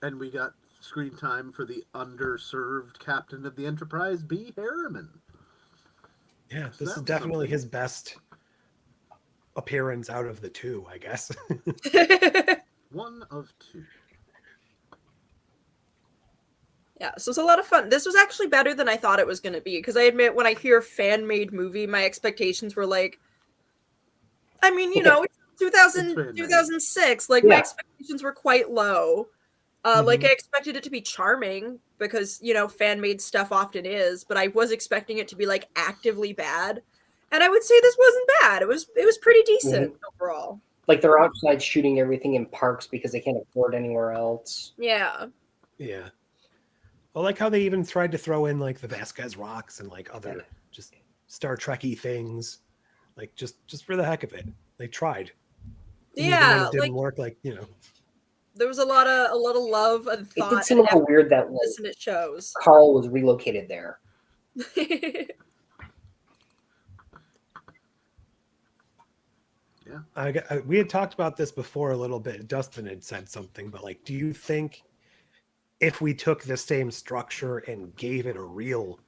And we got screen time for the underserved captain of the Enterprise, B. Harriman. Yeah, this is definitely his best appearance out of the two, I guess. One of two. Yeah, so it's a lot of fun. This was actually better than I thought it was going to be, because I admit, when I hear fan-made movie, my expectations were like, I mean, it's 2006. Like, my expectations were quite low. Like, I expected it to be charming, because, fan-made stuff often is, but I was expecting it to be, like, actively bad. And I would say this wasn't bad. It was pretty decent overall. Like, they're outside shooting everything in parks because they can't afford anywhere else. Yeah. Yeah. I like how they even tried to throw in like the Vasquez rocks and like other just Star Trek-y things, like just for the heck of it. They tried. And even when it didn't work. Like there was a lot of love and thought. It did seem a little weird that it shows. Carl was relocated there. Yeah, we had talked about this before a little bit. Dustin had said something, but like, do you think if we took the same structure and gave it a real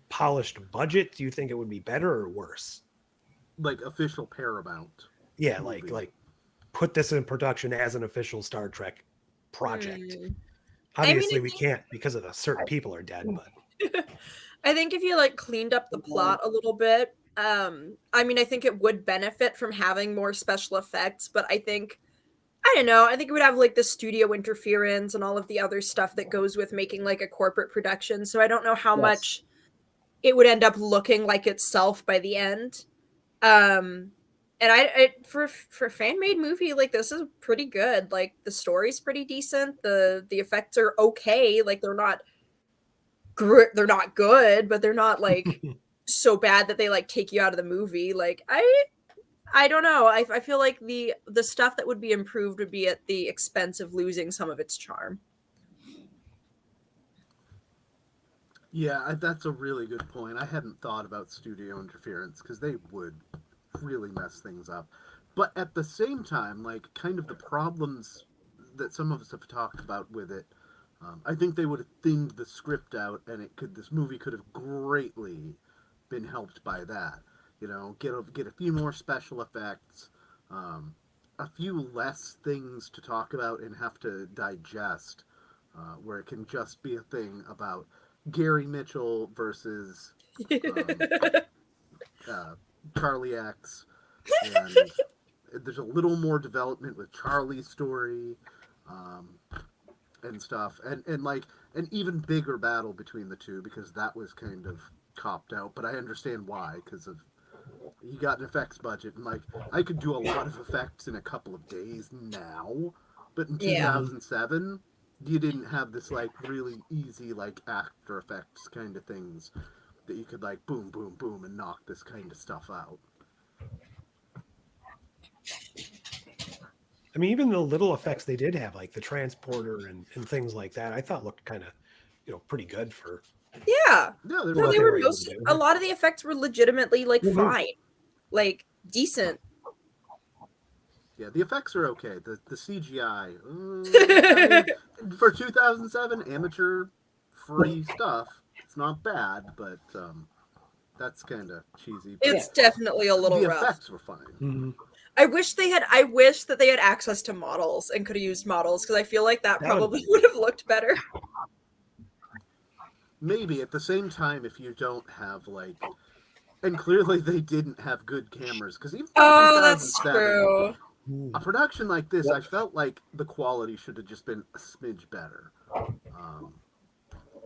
polished budget, do you think it would be better or worse? Like official Paramount. Yeah, movie. like put this in production as an official Star Trek project. Obviously, we can't because of the certain people are dead, but I think if you like cleaned up the plot a little bit, I think it would benefit from having more special effects, but I don't know. I think it would have like the studio interference and all of the other stuff that goes with making like a corporate production. So I don't know how much it would end up looking like itself by the end. And for a fan-made movie, like, this is pretty good. Like, the story's pretty decent. The effects are okay. Like, they're not good, but they're not like so bad that they like take you out of the movie. Like, I don't know. I feel like the stuff that would be improved would be at the expense of losing some of its charm. Yeah, that's a really good point. I hadn't thought about studio interference because they would really mess things up. But at the same time, like, kind of the problems that some of us have talked about with it, I think they would have thinned the script out, and this movie could have greatly been helped by that. Get a few more special effects, a few less things to talk about and have to digest, where it can just be a thing about Gary Mitchell versus Charlie X, and there's a little more development with Charlie's story, and stuff, and like an even bigger battle between the two, because that was kind of copped out, but I understand why, because of you got an effects budget, and like I could do a lot of effects in a couple of days now, but in 2007 you didn't have this like really easy like After Effects kind of things that you could like boom boom boom and knock this kind of stuff out. I mean, even the little effects they did have, like the transporter and things like that, I thought looked kind of pretty good for. Yeah, no, they were a lot of the effects were legitimately like fine, like decent. Yeah, the effects are okay. The CGI, I mean, for 2007 amateur free stuff, it's not bad, but that's kind of cheesy. But It's definitely a little the rough. effects were fine. Mm-hmm. I wish that they had access to models and could have used models, because I feel like that probably would have looked better. Maybe at the same time, if you don't have like, and clearly they didn't have good cameras, because even That's 2007, true. a production like this, I felt like the quality should have just been a smidge better.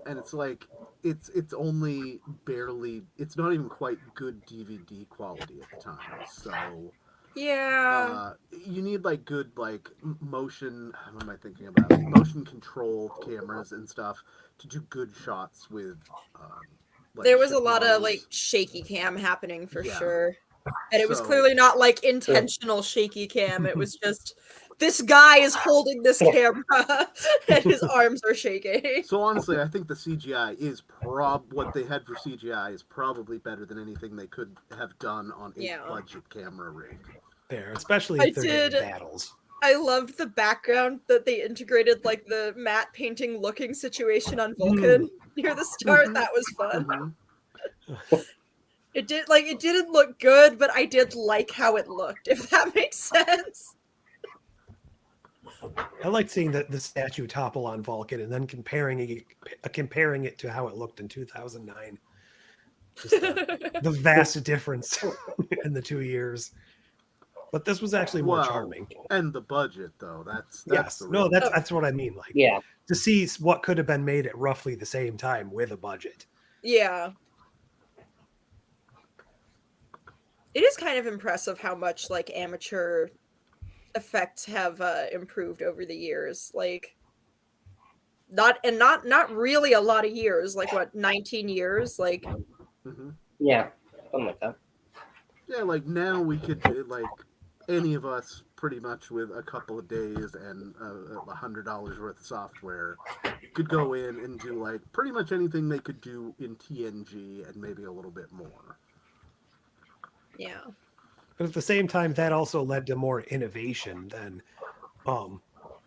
And it's like it's only barely, it's not even quite good DVD quality at the time. So Yeah. you need like good like motion. What am I thinking about? Motion control cameras and stuff to do good shots with. Like There was a ship lot of models. like shaky cam happening for Yeah. sure. And it was So- clearly not like intentional shaky cam. It was just this guy is holding this camera and his arms are shaking. So honestly, I think the CGI is what they had for CGI is probably better than anything they could have done on a budget camera rig. There, especially I if they're doing did- battles. I loved the background that they integrated, like the matte painting looking situation on Vulcan near the start. That was fun. It didn't look good, but I did like how it looked, if that makes sense. I like seeing the statue topple on Vulcan and then comparing it to how it looked in 2009. Just the vast difference in the 2 years. But this was actually more charming. And the budget, though, that's Yes, the no, real- that's what I mean. Like, to see what could have been made at roughly the same time with a budget. Yeah. It is kind of impressive how much like amateur effects have improved over the years. Like not really a lot of years, like what, 19 years? Like Yeah, something like that. Yeah, like now we could like any of us pretty much with a couple of days and $100 worth of software could go in and do like pretty much anything they could do in TNG and maybe a little bit more. Yeah. But at the same time, that also led to more innovation than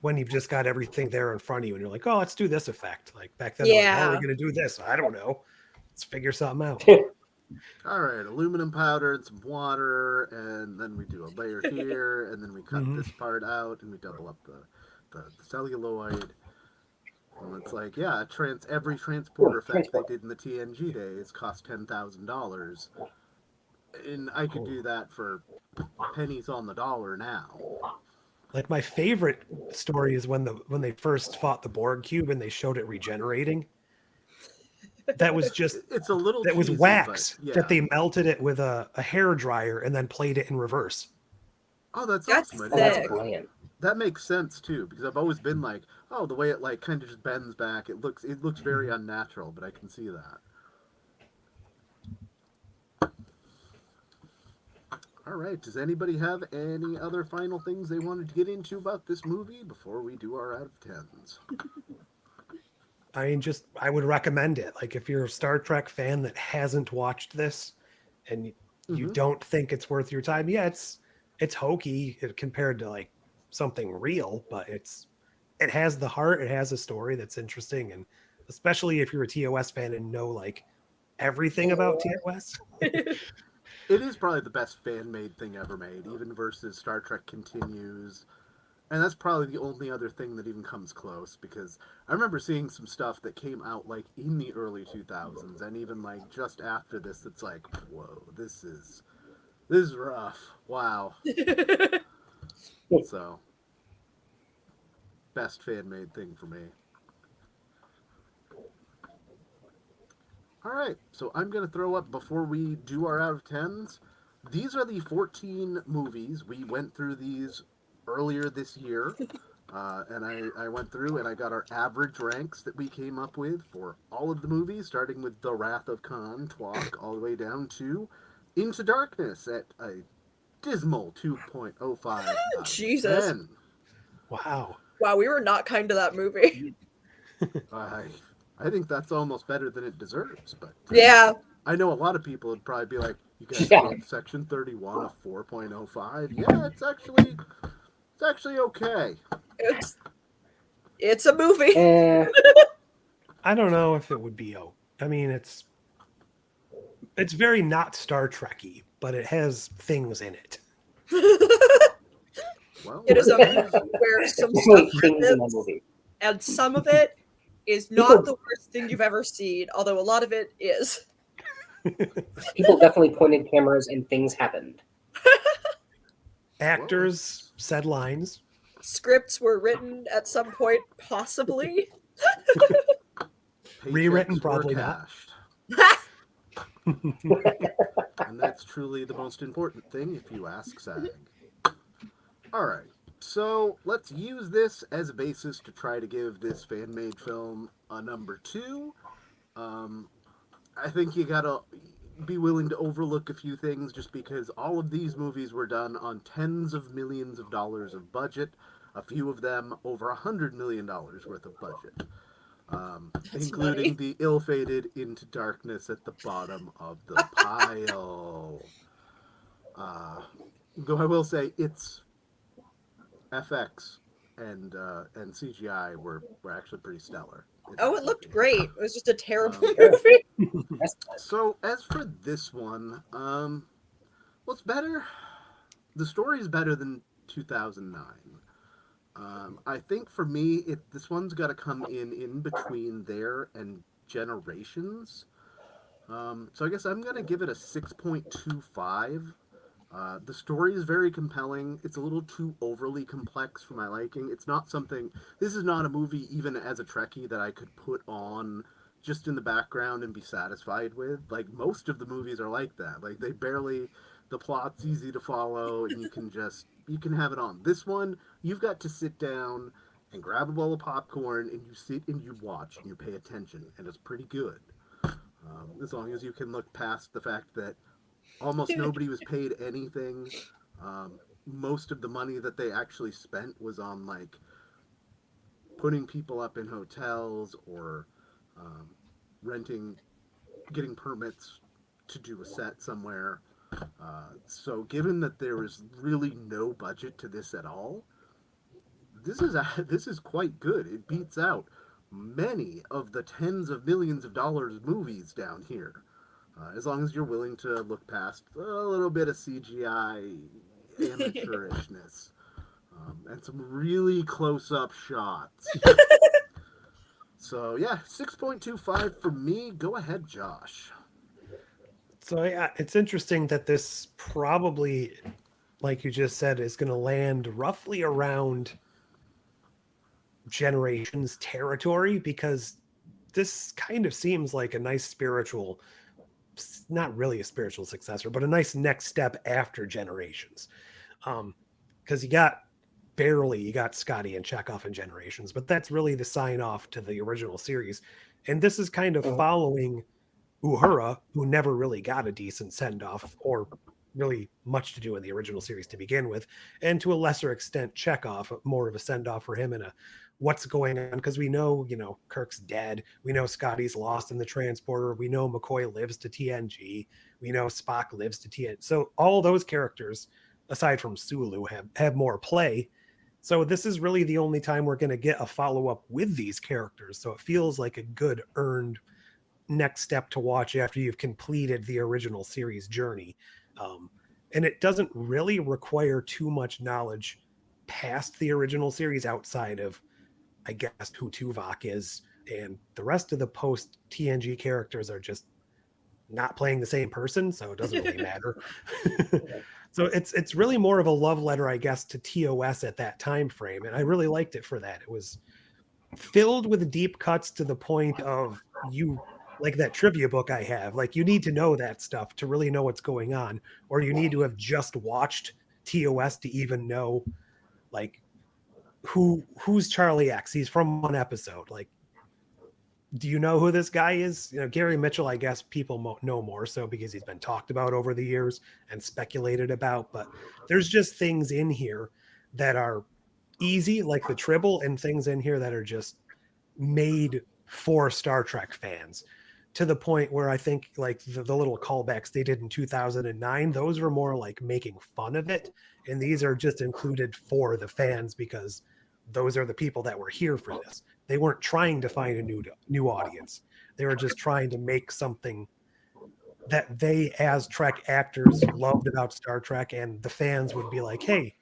when you've just got everything there in front of you and you're like, oh, let's do this effect. Like back then, like, how are we going to do this? I don't know. Let's figure something out. All right, aluminum powder and some water, and then we do a layer here, and then we cut this part out, and we double up the celluloid. And it's like, yeah, every transporter effect they did in the TNG days cost $10,000, and I could do that for pennies on the dollar now. Like my favorite story is when they first fought the Borg cube and they showed it regenerating. That was just it's a little that was cheesy, wax but, yeah. that they melted it with a hair dryer and then played it in reverse. Oh, that's That's awesome. That's brilliant. That makes sense too, because I've always been like, oh, the way it like kind of just bends back, it looks very unnatural, but I can see that. All right, does anybody have any other final things they wanted to get into about this movie before we do our out of tens? I mean, I would recommend it. Like if you're a Star Trek fan that hasn't watched this and you don't think it's worth your time, yeah, it's hokey compared to like something real, but it has the heart, it has a story that's interesting, and especially if you're a TOS fan and know like everything about TOS. It is probably the best fan-made thing ever made, even versus Star Trek Continues. And that's probably the only other thing that even comes close, because I remember seeing some stuff that came out like in the early 2000s, and even like just after this, it's like, whoa, this is rough. Wow. So, best fan-made thing for me. All right, so I'm going to throw up, before we do our out of tens, these are the 14 movies. We went through these earlier this year, and I went through and I got our average ranks that we came up with for all of the movies, starting with The Wrath of Khan, Twalk, all the way down to Into Darkness at a dismal 2.05. Jesus. 10. Wow. Wow, we were not kind to that movie. I think that's almost better than it deserves, but Yeah. I know a lot of people would probably be like, you guys gave Section 31 a 4.05. Yeah, it's actually It's actually okay. It's a movie. I don't know if it would be. I mean, it's very not Star Trek-y, but it has things in it. Well, It is a movie where some stuff Things in the happens, movie. and some of it is not the worst thing you've ever seen, although a lot of it is. People definitely pointed cameras and things happened. Actors said lines. Scripts were written at some point, possibly. Rewritten, Paychecks probably were not. cashed. And that's truly the most important thing, if you ask SAG. All right, so let's use this as a basis to try to give this fan-made film a number 2. I think you gotta be willing to overlook a few things, just because all of these movies were done on tens of millions of dollars of budget, a few of them over $100 million worth of budget. Including money. the ill-fated Into Darkness at the bottom of the pile. Though I will say, its FX and CGI were actually pretty stellar. Oh, it looked great. It was just a terrible movie. So, as for this one, what's better? The story is better than 2009. I think for me, this one's got to come in between there and Generations. So I guess I'm going to give it a 6.25. The story is very compelling. It's a little too overly complex for my liking. It's not something... This is not a movie, even as a Trekkie, that I could put on just in the background and be satisfied with. Like, most of the movies are like that. Like, they barely... The plot's easy to follow, and you can have it on. This one, you've got to sit down and grab a bowl of popcorn, and you sit and you watch, and you pay attention, and it's pretty good. As long as you can look past the fact that almost nobody was paid anything. Most of the money that they actually spent was on, like, putting people up in hotels or getting permits to do a set somewhere. So given that there is really no budget to this at all, this is quite good. It beats out many of the tens of millions of dollars movies down here. As long as you're willing to look past a little bit of CGI amateurishness and some really close-up shots. So yeah, 6.25 for me. Go ahead, Josh. So yeah, it's interesting that this probably, like you just said, is going to land roughly around Generations territory, because this kind of seems like a nice spiritual, not really a spiritual successor, but a nice next step after Generations. Because you got Scotty and Chekhov in Generations, but that's really the sign off to the original series. And this is kind of following Uhura, who never really got a decent send-off or really much to do in the original series to begin with, and to a lesser extent Chekhov, more of a send-off for him and a what's going on, because we know, Kirk's dead, we know Scotty's lost in the transporter, we know McCoy lives to TNG, we know Spock lives to TNG, so all those characters aside from Sulu have more play. So this is really the only time we're going to get a follow-up with these characters, so it feels like a good earned next step to watch after you've completed the original series journey. And it doesn't really require too much knowledge past the original series outside of, I guess, who Tuvok is, and the rest of the post TNG characters are just not playing the same person, so it doesn't really matter. So it's really more of a love letter, I guess, to TOS at that time frame, and I really liked it for that. It was filled with deep cuts to the point of like that trivia book I have, like you need to know that stuff to really know what's going on, or you need to have just watched TOS to even know, like, who's Charlie X. He's from one episode. Like, do you know who this guy is? Gary Mitchell, I guess people know more so because he's been talked about over the years and speculated about, but there's just things in here that are easy, like the Tribble, and things in here that are just made for Star Trek fans. to the point where I think like the little callbacks they did in 2009, those were more like making fun of it. And these are just included for the fans because those are the people that were here for this. They weren't trying to find a new audience. They were just trying to make something that they, as Trek actors, loved about Star Trek, and the fans would be like, hey,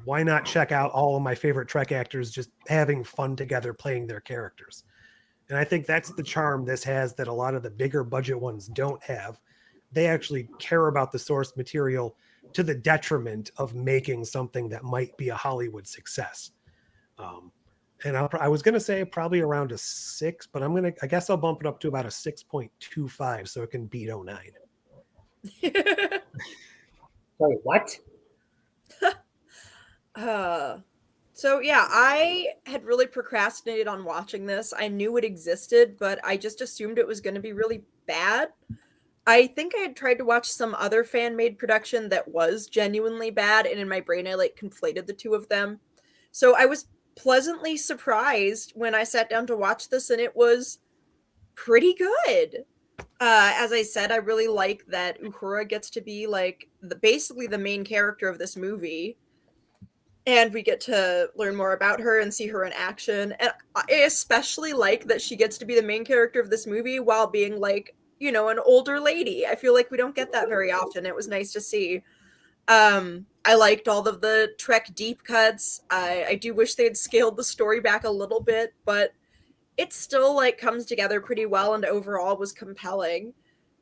why not check out all of my favorite Trek actors just having fun together playing their characters? And I think that's the charm this has that a lot of the bigger budget ones don't have. They actually care about the source material to the detriment of making something that might be a Hollywood success. And I was going to say probably around a 6, but I guess I'll bump it up to about a 6.25 so it can beat 09. Sorry, what? So yeah, I had really procrastinated on watching this. I knew it existed, but I just assumed it was going to be really bad. I think I had tried to watch some other fan-made production that was genuinely bad, and in my brain I like conflated the two of them. So I was pleasantly surprised when I sat down to watch this, and it was pretty good. As I said, I really like that Uhura gets to be like basically the main character of this movie. And we get to learn more about her and see her in action. And I especially like that she gets to be the main character of this movie while being like, you know, an older lady. I feel like we don't get that very often. It was nice to see. I liked all of the Trek deep cuts. I do wish they had scaled the story back a little bit, but it still like comes together pretty well and overall was compelling.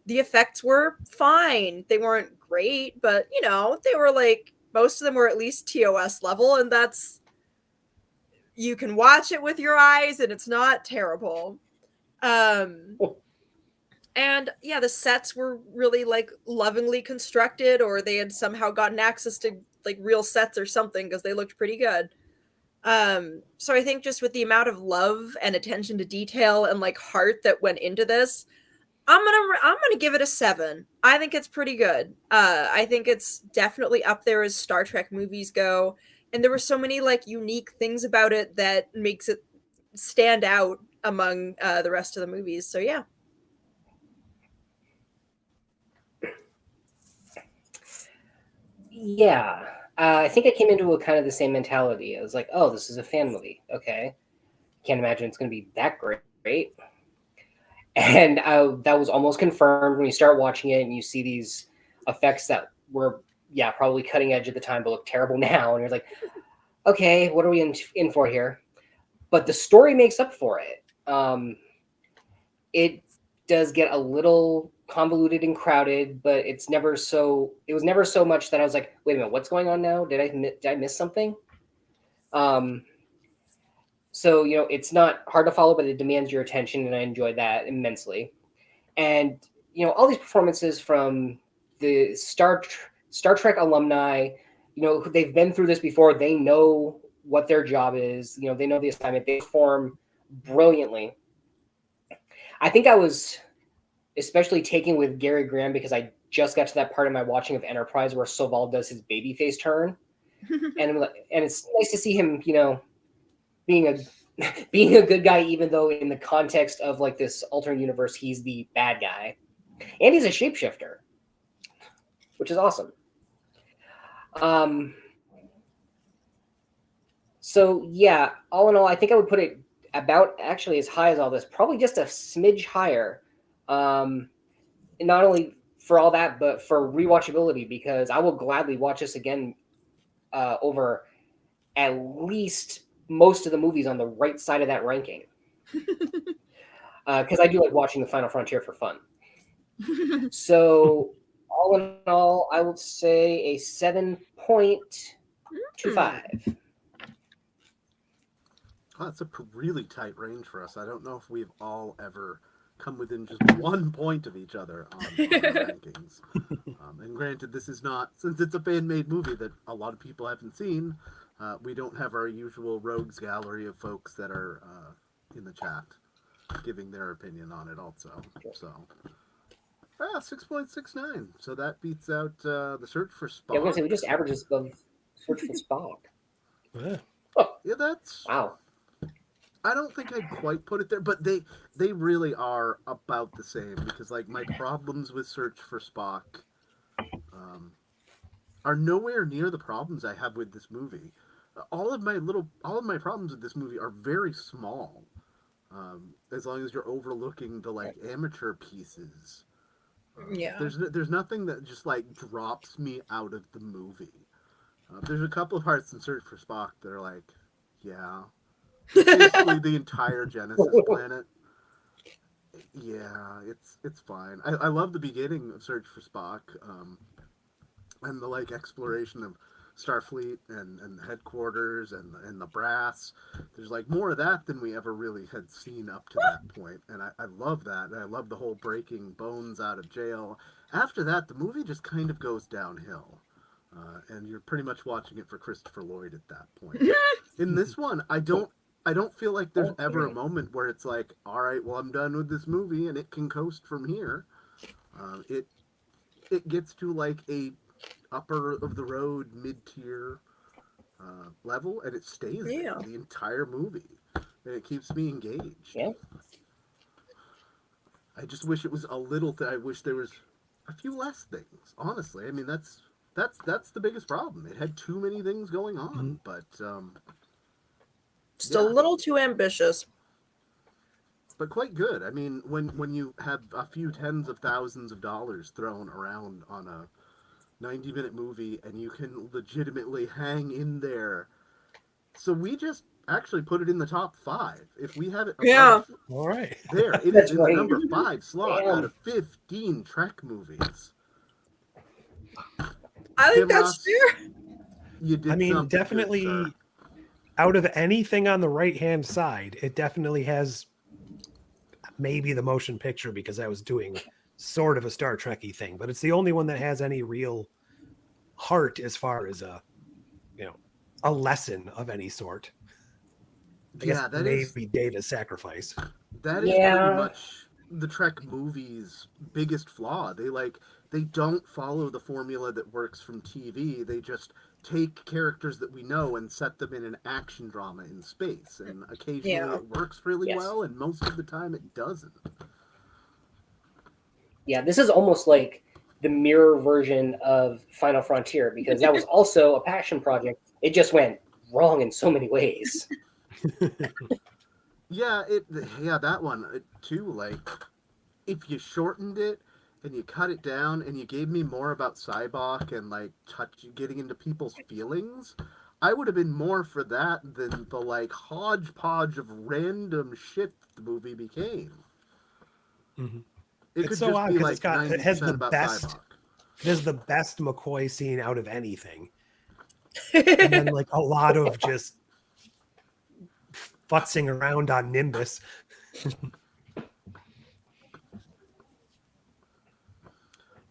The effects were fine. They weren't great, but you know, they were like most of them were at least TOS level, and that's you can watch it with your eyes and it's not terrible. And yeah, the sets were really like lovingly constructed, or they had somehow gotten access to like real sets or something because they looked pretty good. So I think just with the amount of love and attention to detail and like heart that went into this, I'm gonna give it a 7. I think it's pretty good. I think it's definitely up there as Star Trek movies go, and there were so many like unique things about it that makes it stand out among the rest of the movies. So yeah. Yeah, I think I came into a kind of the same mentality. I was like, oh, this is a fan movie. Okay. Can't imagine it's going to be that great. And that was almost confirmed when you start watching it and you see these effects that were, yeah, probably cutting edge at the time, but look terrible now. And you're like, okay, what are we in for here? But the story makes up for it. It does get a little convoluted and crowded, but it was never so much that I was like, wait a minute, what's going on now? Did I miss something? So, you know, it's not hard to follow, but it demands your attention, and I enjoyed that immensely. And, you know, all these performances from the Star Trek alumni, you know, they've been through this before. They know what their job is. You know, they know the assignment. They perform brilliantly. I think I was especially taken with Gary Graham because I just got to that part of my watching of Enterprise where Soval does his babyface turn. and it's nice to see him, you know, being a good guy, even though in the context of like this alternate universe, he's the bad guy. And he's a shapeshifter, which is awesome. So yeah, all in all, I think I would put it about actually as high as all this, probably just a smidge higher. And not only for all that, but for rewatchability, because I will gladly watch this again over at least most of the movies on the right side of that ranking. Because I do like watching The Final Frontier for fun. So all in all, I would say a 7.25. Oh, that's a really tight range for us. I don't know if we've all ever come within just 1 point of each other on our rankings. And granted, this is not, since it's a fan-made movie that a lot of people haven't seen, we don't have our usual rogues gallery of folks that are in the chat giving their opinion on it also. So, 6.69. So that beats out The Search for Spock. Yeah, I was going to say, we just averages above Search for Spock. Yeah. Oh, Yeah, that's... wow. I don't think I'd quite put it there, but they really are about the same because like my problems with Search for Spock are nowhere near the problems I have with this movie. All of my problems with this movie are very small. As long as you're overlooking the like amateur pieces. Yeah. There's nothing that just like drops me out of the movie. There's a couple of parts in Search for Spock that are like, yeah, basically the entire Genesis planet. Yeah, it's fine. I love the beginning of Search for Spock, and the like exploration of Starfleet and the headquarters and the brass. There's like more of that than we ever really had seen up to that point, and I love that. And I love the whole breaking Bones out of jail. After that, the movie just kind of goes downhill, and you're pretty much watching it for Christopher Lloyd at that point. In this one, I don't feel like there's ever a moment where it's like, all right, well, I'm done with this movie and it can coast from here. It gets to like a upper of the road mid-tier level, and it stays there the entire movie, and it keeps me engaged. Yeah. I just wish it was a little. I wish there was a few less things. Honestly, I mean that's the biggest problem. It had too many things going on, but just a little too ambitious. But quite good. I mean, when you have a few tens of thousands of dollars thrown around on a 90-minute movie and you can legitimately hang in there. So we just actually put it in the top 5. If we have it all right. there, it is in the number 5 slot out of 15 Trek movies. I think Tim that's fair. You did definitely good, out of anything on the right-hand side, it definitely has maybe the motion picture because I was doing sort of a Star Trek-y thing, but it's the only one that has any real heart as far as a lesson of any sort. I guess that maybe Data's sacrifice. That is pretty much the Trek movies' biggest flaw. They don't follow the formula that works from TV. They just take characters that we know and set them in an action drama in space. And occasionally it works really well, and most of the time it doesn't. Yeah, this is almost like the mirror version of Final Frontier, because that was also a passion project. It just went wrong in so many ways. That one too. Like, if you shortened it and you cut it down and you gave me more about Cybok and like getting into people's feelings, I would have been more for that than the like hodgepodge of random shit the movie became. Mm-hmm. It's so odd because it has the best McCoy scene out of anything, and then like a lot of just futzing around on Nimbus.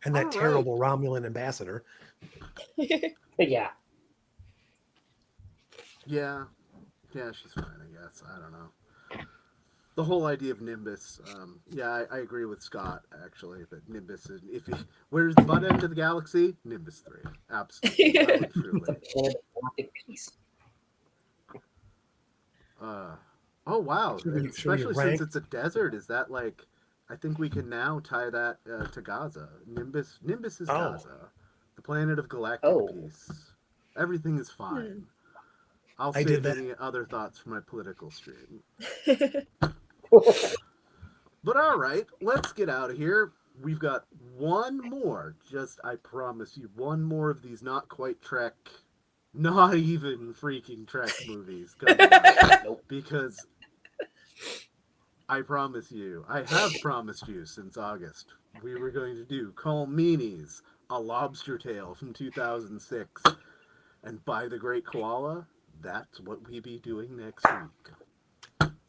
And that terrible Romulan ambassador. Yeah. Yeah, she's fine, I guess. I don't know. The whole idea of Nimbus, I agree with Scott, actually, that Nimbus is, where's the butt end of the galaxy? Nimbus 3. Absolutely. Piece. Oh, wow. Especially since it's a desert, is that like, I think we can now tie that to Gaza. Nimbus is Gaza. The planet of galactic peace. Everything is fine. I'll save any other thoughts for my political stream. But all right, let's get out of here. We've got one more, I promise you, one more of these not quite Trek, not even freaking Trek movies coming out. Because I promise you, I have promised you since August, we were going to do Call Meanies, A Lobster Tale from 2006. And by the Great Koala, that's what we be doing next week.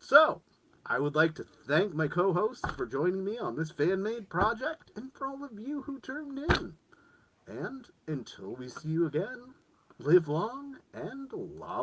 So, I would like to thank my co-hosts for joining me on this fan-made project, and for all of you who turned in. And until we see you again, live long and lob.